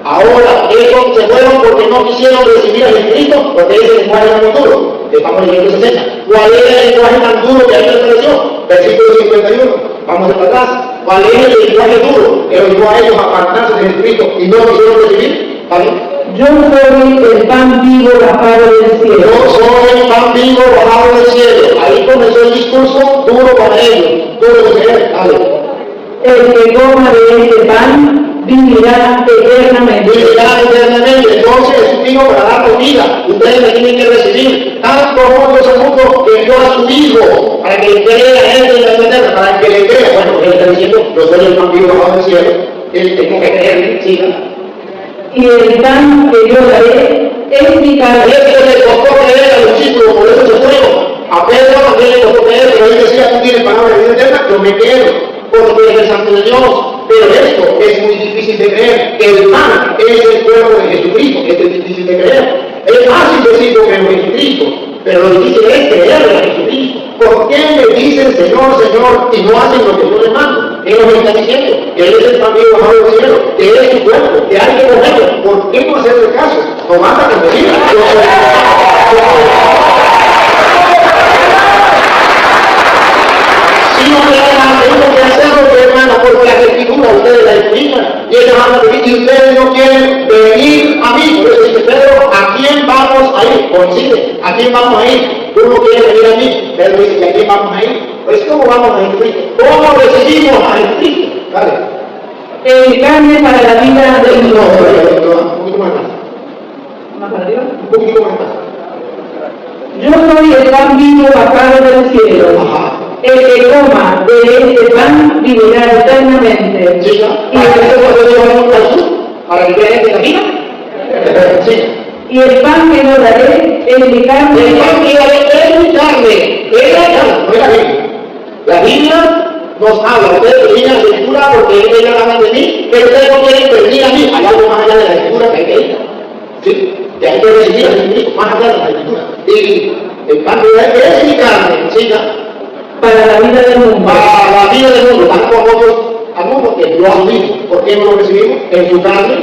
Ahora, ellos se fueron porque no quisieron recibir al Espíritu, porque ese lenguaje era muy duro. Estamos en el 60. ¿Cuál era el lenguaje tan duro que a él le pareció? Versículo 51. Vamos para atrás. ¿Cuál era el lenguaje duro que los llevó a ellos a apartarse del Espíritu y no lo quisieron recibir? ¿Vale? Yo soy el pan vivo bajado del cielo. Yo soy el pan vivo bajado del cielo. Ahí comenzó el discurso duro para ellos. Duro de creer. Vale. El que coma de este pan vivirá eternamente. Vivirá eternamente. Entonces Jesús vino para darnos vida. Ustedes me tienen que recibir. Tanto como Dios al mundo que dio a su Hijo para que le crea a él en la vida eterna, para que le crea. Bueno, él está diciendo, yo soy el pan vivo bajado del cielo. Él tengo que creer, siga. Y el pan que yo daré es mi carne. Eso le costó creer a los discípulos, por eso se fueron. A Pedro también le costó creer, pero él decía, tú tienes palabra de vida eterna, yo me quedo. Porque es el Santo de Dios. Pero esto es muy difícil de creer. El pan es el cuerpo de Jesucristo. Esto es difícil de creer. Es fácil decir yo creo en Jesucristo, pero lo difícil es creerle a Jesucristo. ¿Por qué me dicen Señor, Señor y no hacen lo que yo les mando? Él nos está diciendo que Él es el pan vivo bajado del cielo, que Él es su cuerpo, que hay que comerlo. ¿Por qué no hacerle caso? No basta que me digan. Si no me dan, tengo que hacerlo, hermano, porque las escrituras ustedes las explican y ellos van a decir, y ustedes no quieren venir a mí. Por eso dice Pedro, ¿a quién vamos a ir? Coincide, ¿a quién vamos a ir? Tú no quieres venir a mí. Pedro dice, ¿y a quién vamos a ir? Pues ¿cómo vamos a Jesucristo? ¿Cómo recibimos a Jesucristo? Vale. El carne para la vida del No, mundo. un poquito más atrás. ¿Más para arriba? Un poquito más atrás. Yo soy el pan vivo bajado del cielo. Ajá. El que coma de este pan vivirá eternamente. ¿Chica? Y ¿Para qué se puede llevar un Jesús? ¿Para que vean que la vida? Sí. Y el pan que no daré es mi carne. El pan que daré es mi carne. Es la carne, no es la Biblia. La Biblia nos habla, ustedes vienen a la escritura porque ellos hablan de mí, pero ustedes no quieren venir a mí. Hay algo más allá de la escritura que hay que ir. ¿Sí? Que hay que recibir a Jesucristo más allá de la escritura. Y el pan que daré es mi carne, chica. Para la vida del mundo. Para la vida del mundo, tanto nosotros al mundo que lo ha unido. ¿Por qué no lo recibimos? En su carne,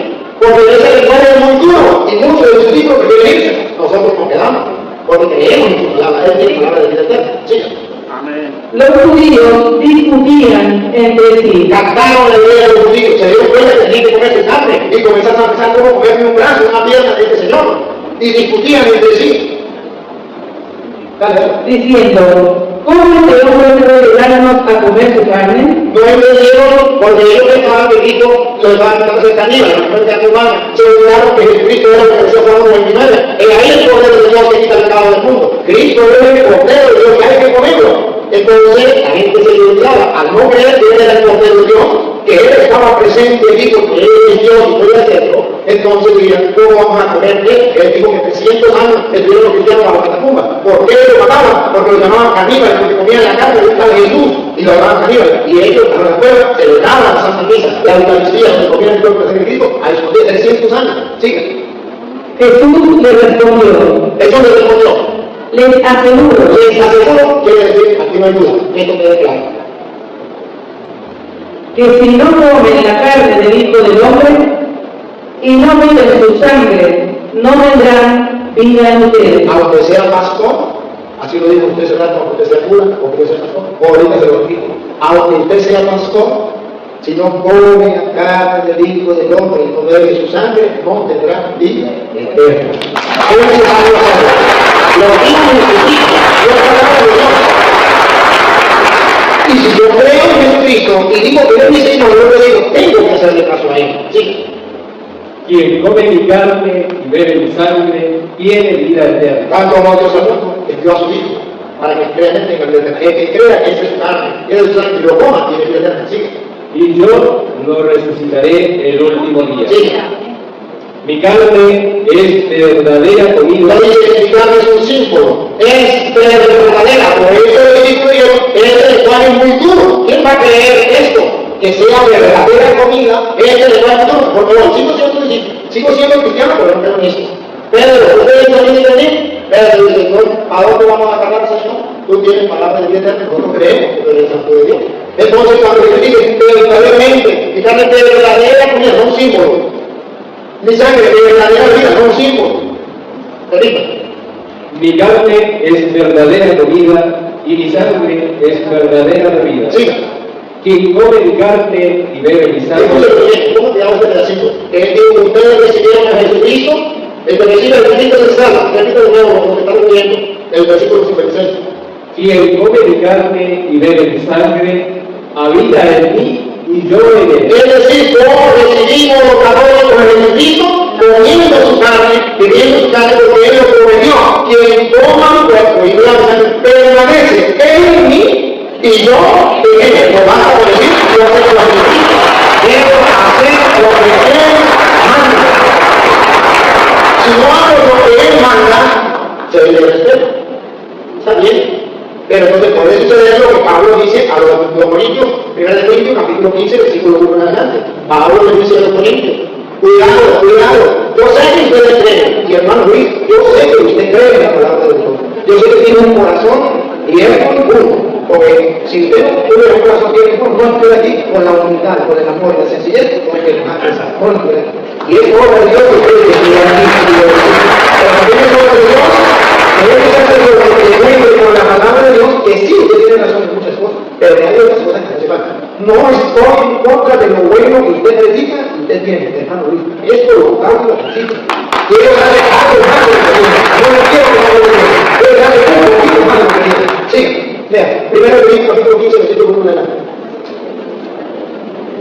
Porque ese lenguaje es muy duro y muchos de sus hijos prefieren irse. Nosotros nos quedamos. Porque creemos en su palabra, Él tiene palabra de vida eterna. Sí. Los judíos discutían entre sí. Captaron la idea de los judíos, se dieron cuenta que tenían que comerse carne y comenzaron a pensar cómo comerme un brazo, una pierna de este Señor. Y discutían entre sí. Diciendo, ¿cómo este hombre puede darnos a comer su carne? No entendieron porque ellos pensaban que Cristo los iba a quitar de caníbal, no es carne humana. Se olvidaron que Jesucristo era lo que decía Juan 29. El ahí el poder de Dios que quita el pecado del mundo. Cristo es el cordero de Dios que hay que comerlo. Entonces la gente se olvidaba, al no creer que él era el cordero de Dios, que él estaba presente y dijo que él es Dios y puede hacerlo, entonces dirían, ¿cómo vamos a comer qué? Él dijo que 300 años estuvieron los cristianos bajo la tumba. ¿Por qué lo mataban? Porque lo llamaban caníbales, porque comían la carne de Jesús y lo llamaban caníbales. Y ellos, a la escuela, celebraban la Santa Misa, la Eucaristía, donde comían el cuerpo de Cristo, a esconder 300 años. Sigue. Jesús le respondió. Eso le respondió. Les aseguro, quiere decir, aquí no hay duda, esto queda claro. que si no comen la carne del Hijo del Hombre y no beben su sangre, no tendrán vida en ustedes. Aunque sea pastor, así lo dijo usted, será, aunque usted sea cura, aunque usted sea pastor, o ahorita se lo digo, aunque usted sea pastor, si no come la carne del Hijo del Hombre y no bebe su sangre, no tendrá vida eterna. Lo dijo Jesucristo, no es palabra de Dios. Y si yo creo en Jesucristo y digo que es mi Señor, yo le digo, tengo que hacerle caso a Él. Sí. Quien come mi carne y bebe mi sangre tiene vida eterna. Tanto amó Dios al mundo, que dio a su Hijo, para que crea en Él tenga vida eterna. El que crea que esa es su carne, que es su sangre y lo coma, tiene vida eterna. Sí. Y yo lo resucitaré el último día. Sí. Mi carne es verdadera comida. No dice que mi carne es un símbolo, es verdadera. Por eso le digo yo, ese lenguaje es muy duro. ¿Quién va a creer esto? Que sea verdadera comida, ese lenguaje es duro. Por favor, sigo siendo cristiano, pero no peronista. Pedro, ¿ustedes no tienen que venir? Pedro dice, ¿a dónde vamos a agarrar, Señor? Tú tienes palabra de vida eterna, nosotros creemos que tú eres el Santo de Dios. Entonces, cuando le dice verdaderamente, mi carne es verdadera comida, no un símbolo. Mi sangre de verdadera vida, no un símbolo. Mi carne es verdadera comida y mi sangre es verdadera bebida. Sí. Quien come mi carne y bebe mi sangre. ¿Cómo te llamas este pedacito? Él dijo que ustedes recibieron a Jesucristo, el que recibe el Cristo del salvo. Repito de nuevo, como que estamos viendo, el versículo 56. Quien come mi carne y bebe mi sangre, habita en mí y yo en él. Es decir, todos recibimos los católicos de Jesucristo, comiendo su carne, bebiendo su carne, porque Él lo prometió. Quien toma mi cuerpo y bebe mi sangre, permanece en mí y yo en él. Lo vas a decir, yo hacer lo que Jesucristo. Debo hacer lo que Él manda. Si no hago lo que Él manda, se le respeta. Está bien. Pero entonces por eso es lo que Pablo dice a los Corintios, 1 Corintios, capítulo 15, versículo 1 en adelante. Pablo le dice a los Corintios, cuidado, yo sé que ustedes creen, y hermano Luis, yo sé que usted cree en la palabra de Dios. Yo sé que tiene un corazón y es puro. Porque si usted tiene un corazón que es puro, no estoy aquí con la humildad, con el amor, la sencillez, con el que nos ha pensado. Y es obra de Dios que ustedes tienen aquí. Pero también es obra de Dios. Con la palabra de Dios, que sí, usted tiene razón en muchas cosas, pero hay otras cosas que no se faltan. No estoy en contra de lo bueno que usted predica y usted tiene, hermano Luis. Esto lo hago y lo practico. Quiero darle algo más de lo que tiene. No quiero que no lo diga. Quiero darle un poquito más de lo que tiene. Sí, vea, 1 Corintios capítulo 15, versículo 1 en adelante.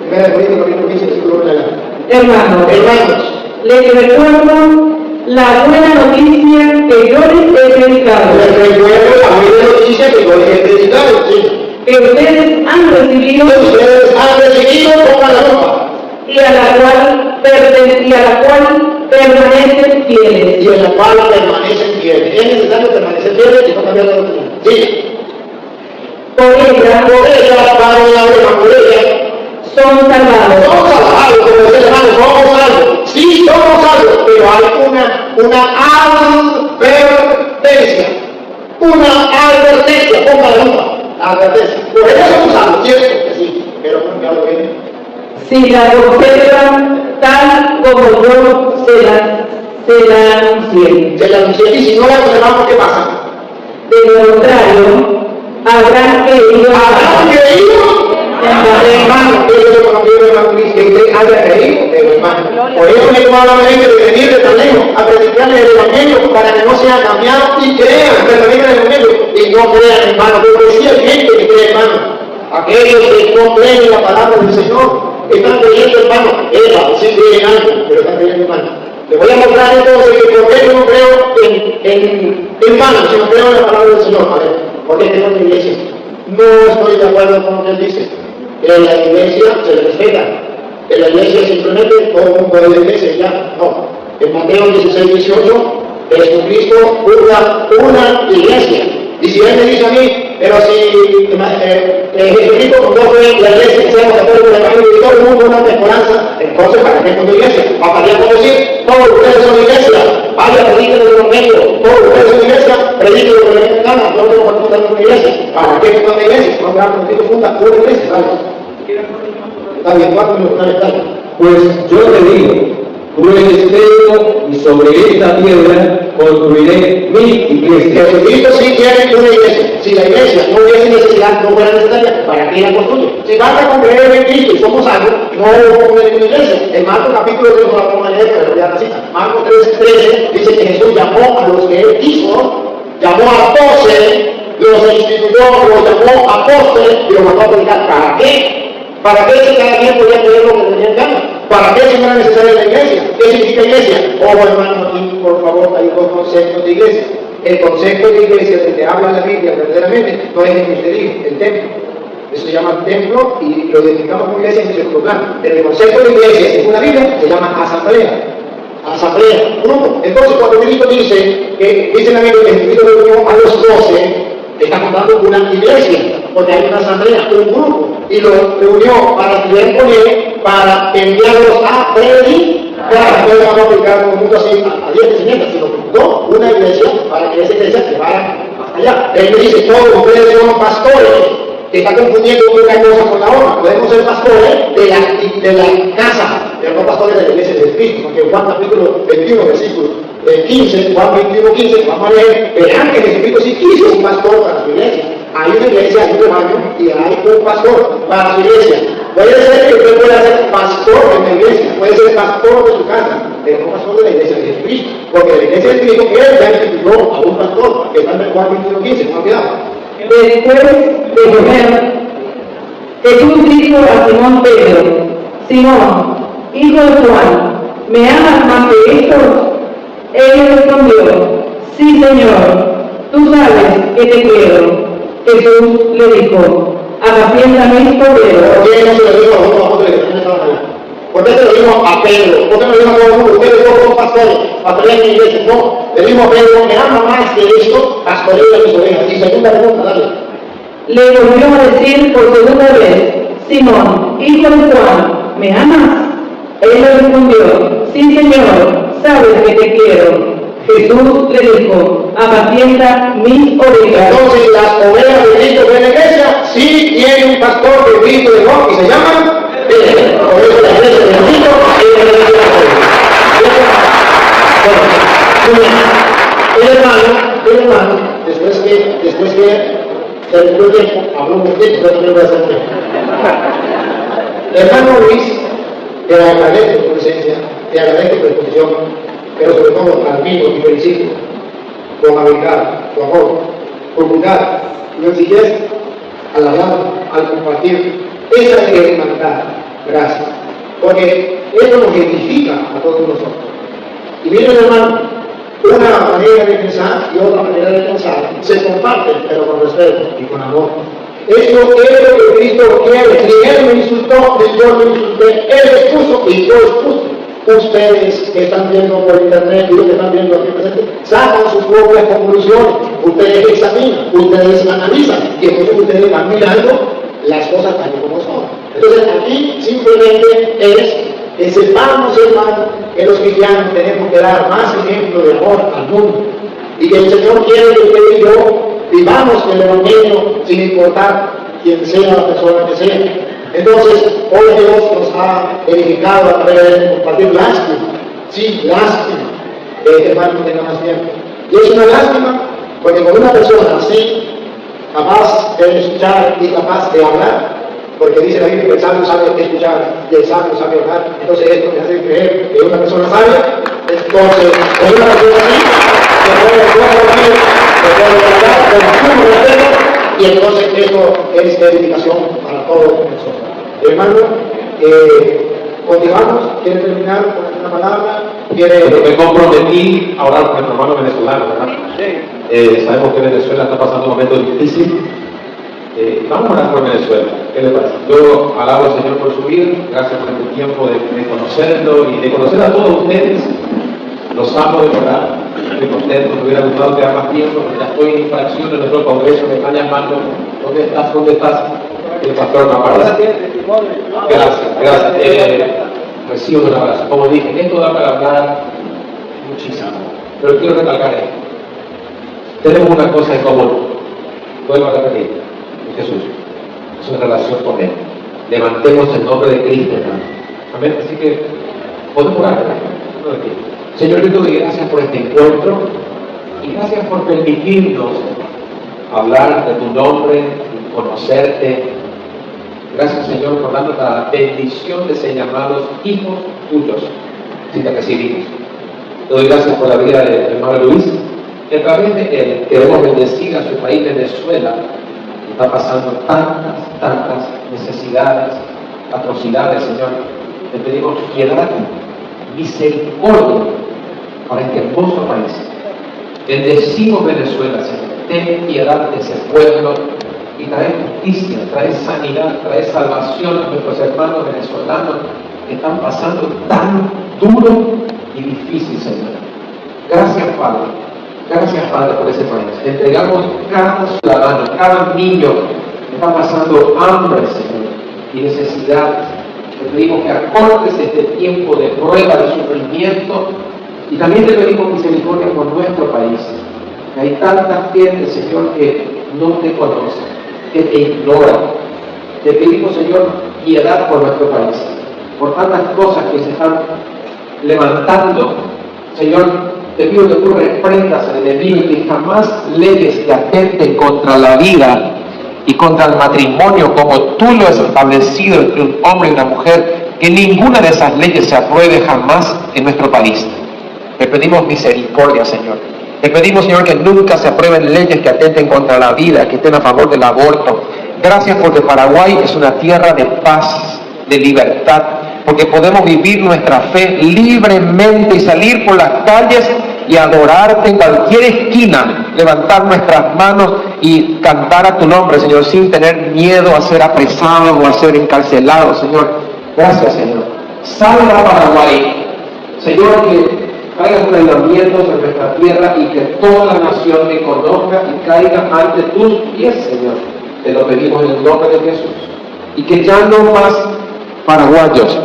1 Corintios capítulo 15, versículo 1 en adelante. Hermanos, les recuerdo la buena noticia que yo les he predicado. Les recuerdo la buena noticia que yo les he predicado, sí. Que ustedes han recibido como la ropa. y a la cual permanecen fieles. Y en la cual permanecen fieles. Es necesario permanecer fieles y no cambiar la doctrina. Sí. Por ella, por ella, son salvados. somos salvados, como dice el hermano, somos salvos. Sí, somos salvos, pero hay una advertencia. Una advertencia, ponga la lupa. Advertencia. Por eso somos salvos, ¿cierto? Que sí, pero no me hablo bien. Si la conservan tal como yo se la anuncié. Se la anuncié, y si no la observamos, ¿qué pasa? De lo contrario, habrán creído hermano, que yo lo confiero, hermano Luis, que usted haya creído, hermano. Por eso me he tomado la medida de venir de tan lejos a predicarle el evangelio para que no sea cambiado y crean verdaderamente el evangelio y no crean, hermano, porque sí hay gente que cree, hermano. Aquellos que no creen en la palabra del Señor están creyendo, hermano. Sí creen algo, pero están creyendo, hermano. Le voy a mostrar entonces que por qué yo no creo en vano, sino creo en la palabra del Señor. A ver, ¿por qué creo en la iglesia? No estoy de acuerdo con lo que él dice. En la iglesia se le respeta. En la iglesia simplemente todo el mundo de la iglesia ya. No. En Mateo 16, 18, Jesucristo funda una iglesia. Y si él me dice a mí, pero si Jesucristo fundó la iglesia, que seamos católicos del evangelio y todo el mundo una esperanza, entonces ¿para qué fundó iglesia? Bastaría con decir, todos ustedes son iglesia, vaya, prediquen el evangelio, todos ustedes son iglesia, prediquen lo que le den ganas, no tengo que fundar una iglesia. ¿Para qué fundar una iglesia? No, claro, Jesucristo funda una iglesia, ¿sabes? Está bien, ¿cuántos minutos están? Pues yo te digo, pruébelo y sobre esta piedra construiré mi iglesia. Jesucristo sí quiere una iglesia. Si la iglesia no hubiese necesidad, no fuera necesaria, ¿para qué la construye? Si basta con creer en Cristo y somos salvos, no poner una iglesia. En Marcos capítulo 3, no la pongo a leer, pero ya la cita. Marcos 3:13 dice que Jesús llamó a los que él quiso, llamó a 12, los instituyó, los llamó apóstoles y los mandó a predicar. ¿Para qué? ¿Para qué si cada quien podía creer lo que tenía ganas? ¿Para qué si no era necesaria la iglesia? ¿Qué significa iglesia? Oh, hermano, aquí por favor hay dos conceptos de iglesia. El concepto de iglesia del que habla la Biblia verdaderamente no es el que usted dijo, el templo. Eso se llama templo y lo identificamos como iglesia en el segundo plano. Pero el concepto de iglesia, según la Biblia, se llama asamblea. Asamblea, grupo. Entonces, cuando Cristo dice la Biblia que Cristo reunió a los 12, está contando una iglesia, porque hay una asamblea, un grupo, y los reunió para estudiar con él, para enviarlos a predicar. No vamos a aplicar como mundo así a 10 enseñanzas, sino no, una iglesia para que esa iglesia se vaya hasta allá. Él me dice, todos ustedes son pastores, que está confundiendo una cosa con la otra. Podemos ser pastores de la casa, pero no pastores de la iglesia de Cristo, porque Juan capítulo 21, versículo 15, Juan 21, 15, vamos a leer, verán que Jesucristo sí quiso un pastor para su iglesia. Hay una iglesia, hay un rebaño y hay un pastor para su iglesia. Puede ser que usted pueda ser pastor de la iglesia, puede ser pastor de su casa, pero no pastor de la iglesia de Jesucristo, porque la iglesia de Cristo que él ya instituyó a un pastor, que está en Juan 21, 15, no cuidado. Después de comer, Jesús dijo a Simón Pedro: Simón, hijo de Juan, ¿me amas más que estos? Él respondió: Sí, Señor, tú sabes que te quiero. Jesús le dijo: apacienta mis corderos. ¿Por qué no se lo dijo a los apóstoles que estaban allá? ¿Por qué se lo dijo a Pedro? ¿Por qué no le dijo a todo el mundo? Ustedes todos son pastores, pastores en mi iglesia. No, le dijo a Pedro: me ama más que esto, pastoreo de mis ovejas. Y segunda pregunta, dale. Le volvió a decir por segunda vez: Simón, hijo de Juan, ¿me amas? Él le respondió: Sí, Señor, sabes que te quiero. Jesús le dijo: apacienta mis ovejas. Entonces, las ovejas de Cristo de la iglesia sí tienen un pastor de Cristo de Juan y se llaman. Por eso la iglesia de Cristo es la iglesia de Juan. El hermano, después que se le dio tiempo, habló un tiempo, pero también voy a hacer tiempo. El hermano Luis, te agradezco tu presencia, te agradezco tu exposición, pero sobre todo admiro y felicito tu amabilidad, tu amor, tu humildad, tu sencillez al hablar, al compartir. Esa es la hermandad. Gracias. Porque eso nos identifica a todos nosotros. Y miren, hermano, una manera de pensar y otra manera de pensar se comparten, pero con respeto y con amor. Esto es lo que Cristo quiere. Si Él me insultó, ni yo me insulté. Él expuso y yo expuse. Ustedes que están viendo por internet y los que están viendo aquí presente, sacan sus propias conclusiones. Ustedes examinan, ustedes analizan y entonces ustedes van mirando las cosas tal como son. Entonces aquí simplemente es que sepamos, hermano, que los cristianos tenemos que dar más ejemplo de amor al mundo y que el Señor quiere que usted y yo vivamos el evangelio sin importar quién sea la persona que sea. Entonces, hoy Dios nos ha edificado a través de compartir lástima, sí, lástima. este hermano no tenga más tiempo. Y es una lástima, porque con una persona así, capaz de escuchar y capaz de hablar, porque dice la Biblia que el sabio sabe escuchar y el sabio sabe hablar, entonces esto me hace creer que es una persona sabia, entonces es una persona así, que puede hablar con sumo respeto, y entonces esto es edificación para todos nosotros. Hermano, continuamos. ¿Quiere terminar con alguna palabra? Me comprometí a orar por nuestro hermano venezolano, ¿verdad? Sabemos que Venezuela está pasando un momento difícil. Vamos a orar por Venezuela. ¿Qué le parece? Yo alabo al Señor por su vida. Gracias por este tiempo de conocerlo y de conocer a todos ustedes. Los amo de verdad. Estoy contento. Me hubiera gustado quedar más tiempo, porque ya estoy en infracción de nuestro congreso. Me están llamando. ¿Dónde estás? ¿Dónde estás? El pastor no aparece. Gracias. Recibo un abrazo. Como dije, esto da para hablar muchísimo. Pero quiero recalcar esto. Tenemos una cosa en común. Vuelvo a repetir. Jesús. Es una relación con Él. Levantemos el nombre de Cristo, hermano. Amén. Así que podemos orar. Señor, yo te doy gracias por este encuentro y gracias por permitirnos hablar de tu nombre y conocerte. Gracias, Señor, por darnos la bendición de ser llamados hijos tuyos, si te recibimos. Te doy gracias por la vida del hermano Luis, que a través de él queremos bendecir a su país, Venezuela, que está pasando tantas necesidades, atrocidades, Señor. Te pedimos piedad, misericordia para este hermoso país. Bendecimos Venezuela, Señor. Ten piedad de ese pueblo y trae justicia, trae sanidad, trae salvación a nuestros hermanos venezolanos que están pasando tan duro y difícil, Señor. Gracias, Padre. Gracias, Padre, por ese país. Entregamos cada ciudadano, cada niño que está pasando hambre, Señor, y necesidades. Te pedimos que acortes este tiempo de prueba, de sufrimiento, y también te pedimos misericordia por nuestro país. Que hay tanta gente, Señor, que no te conoce, que te ignora. Te pedimos, Señor, piedad por nuestro país, por tantas cosas que se están levantando. Señor, te pido que tú reprendas al enemigo y que jamás leyes que atenten contra la vida y contra el matrimonio como tú lo has establecido entre un hombre y una mujer, que ninguna de esas leyes se apruebe jamás en nuestro país. Te pedimos misericordia, Señor. Te pedimos, Señor, que nunca se aprueben leyes que atenten contra la vida, que estén a favor del aborto. Gracias porque Paraguay es una tierra de paz, de libertad, porque podemos vivir nuestra fe libremente y salir por las calles y adorarte en cualquier esquina, levantar nuestras manos y cantar a tu nombre, Señor, sin tener miedo a ser apresados o a ser encarcelados, Señor. Gracias, Señor. Salva a Paraguay, Señor, que traiga un avivamiento sobre nuestra tierra y que toda la nación te conozca y caiga ante tus pies, Señor. Te lo pedimos en el nombre de Jesús. Y que ya no más paraguayos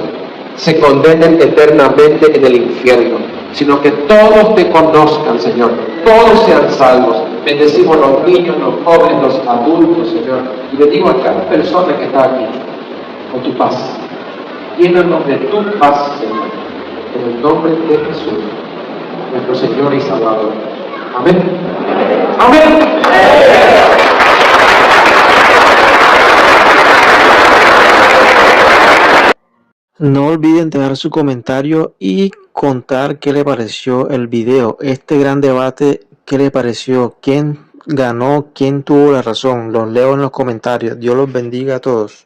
se condenen eternamente en el infierno, sino que todos te conozcan, Señor, todos sean salvos. Bendecimos los niños, los jóvenes, los adultos, Señor, y bendigo a cada persona que está aquí con tu paz. Llénanos de tu paz, Señor, en el nombre de Jesús, nuestro Señor y Salvador. Amén. Amén. No olviden dejar su comentario y contar qué le pareció el video, este gran debate, qué le pareció, quién ganó, quién tuvo la razón. Los leo en los comentarios. Dios los bendiga a todos.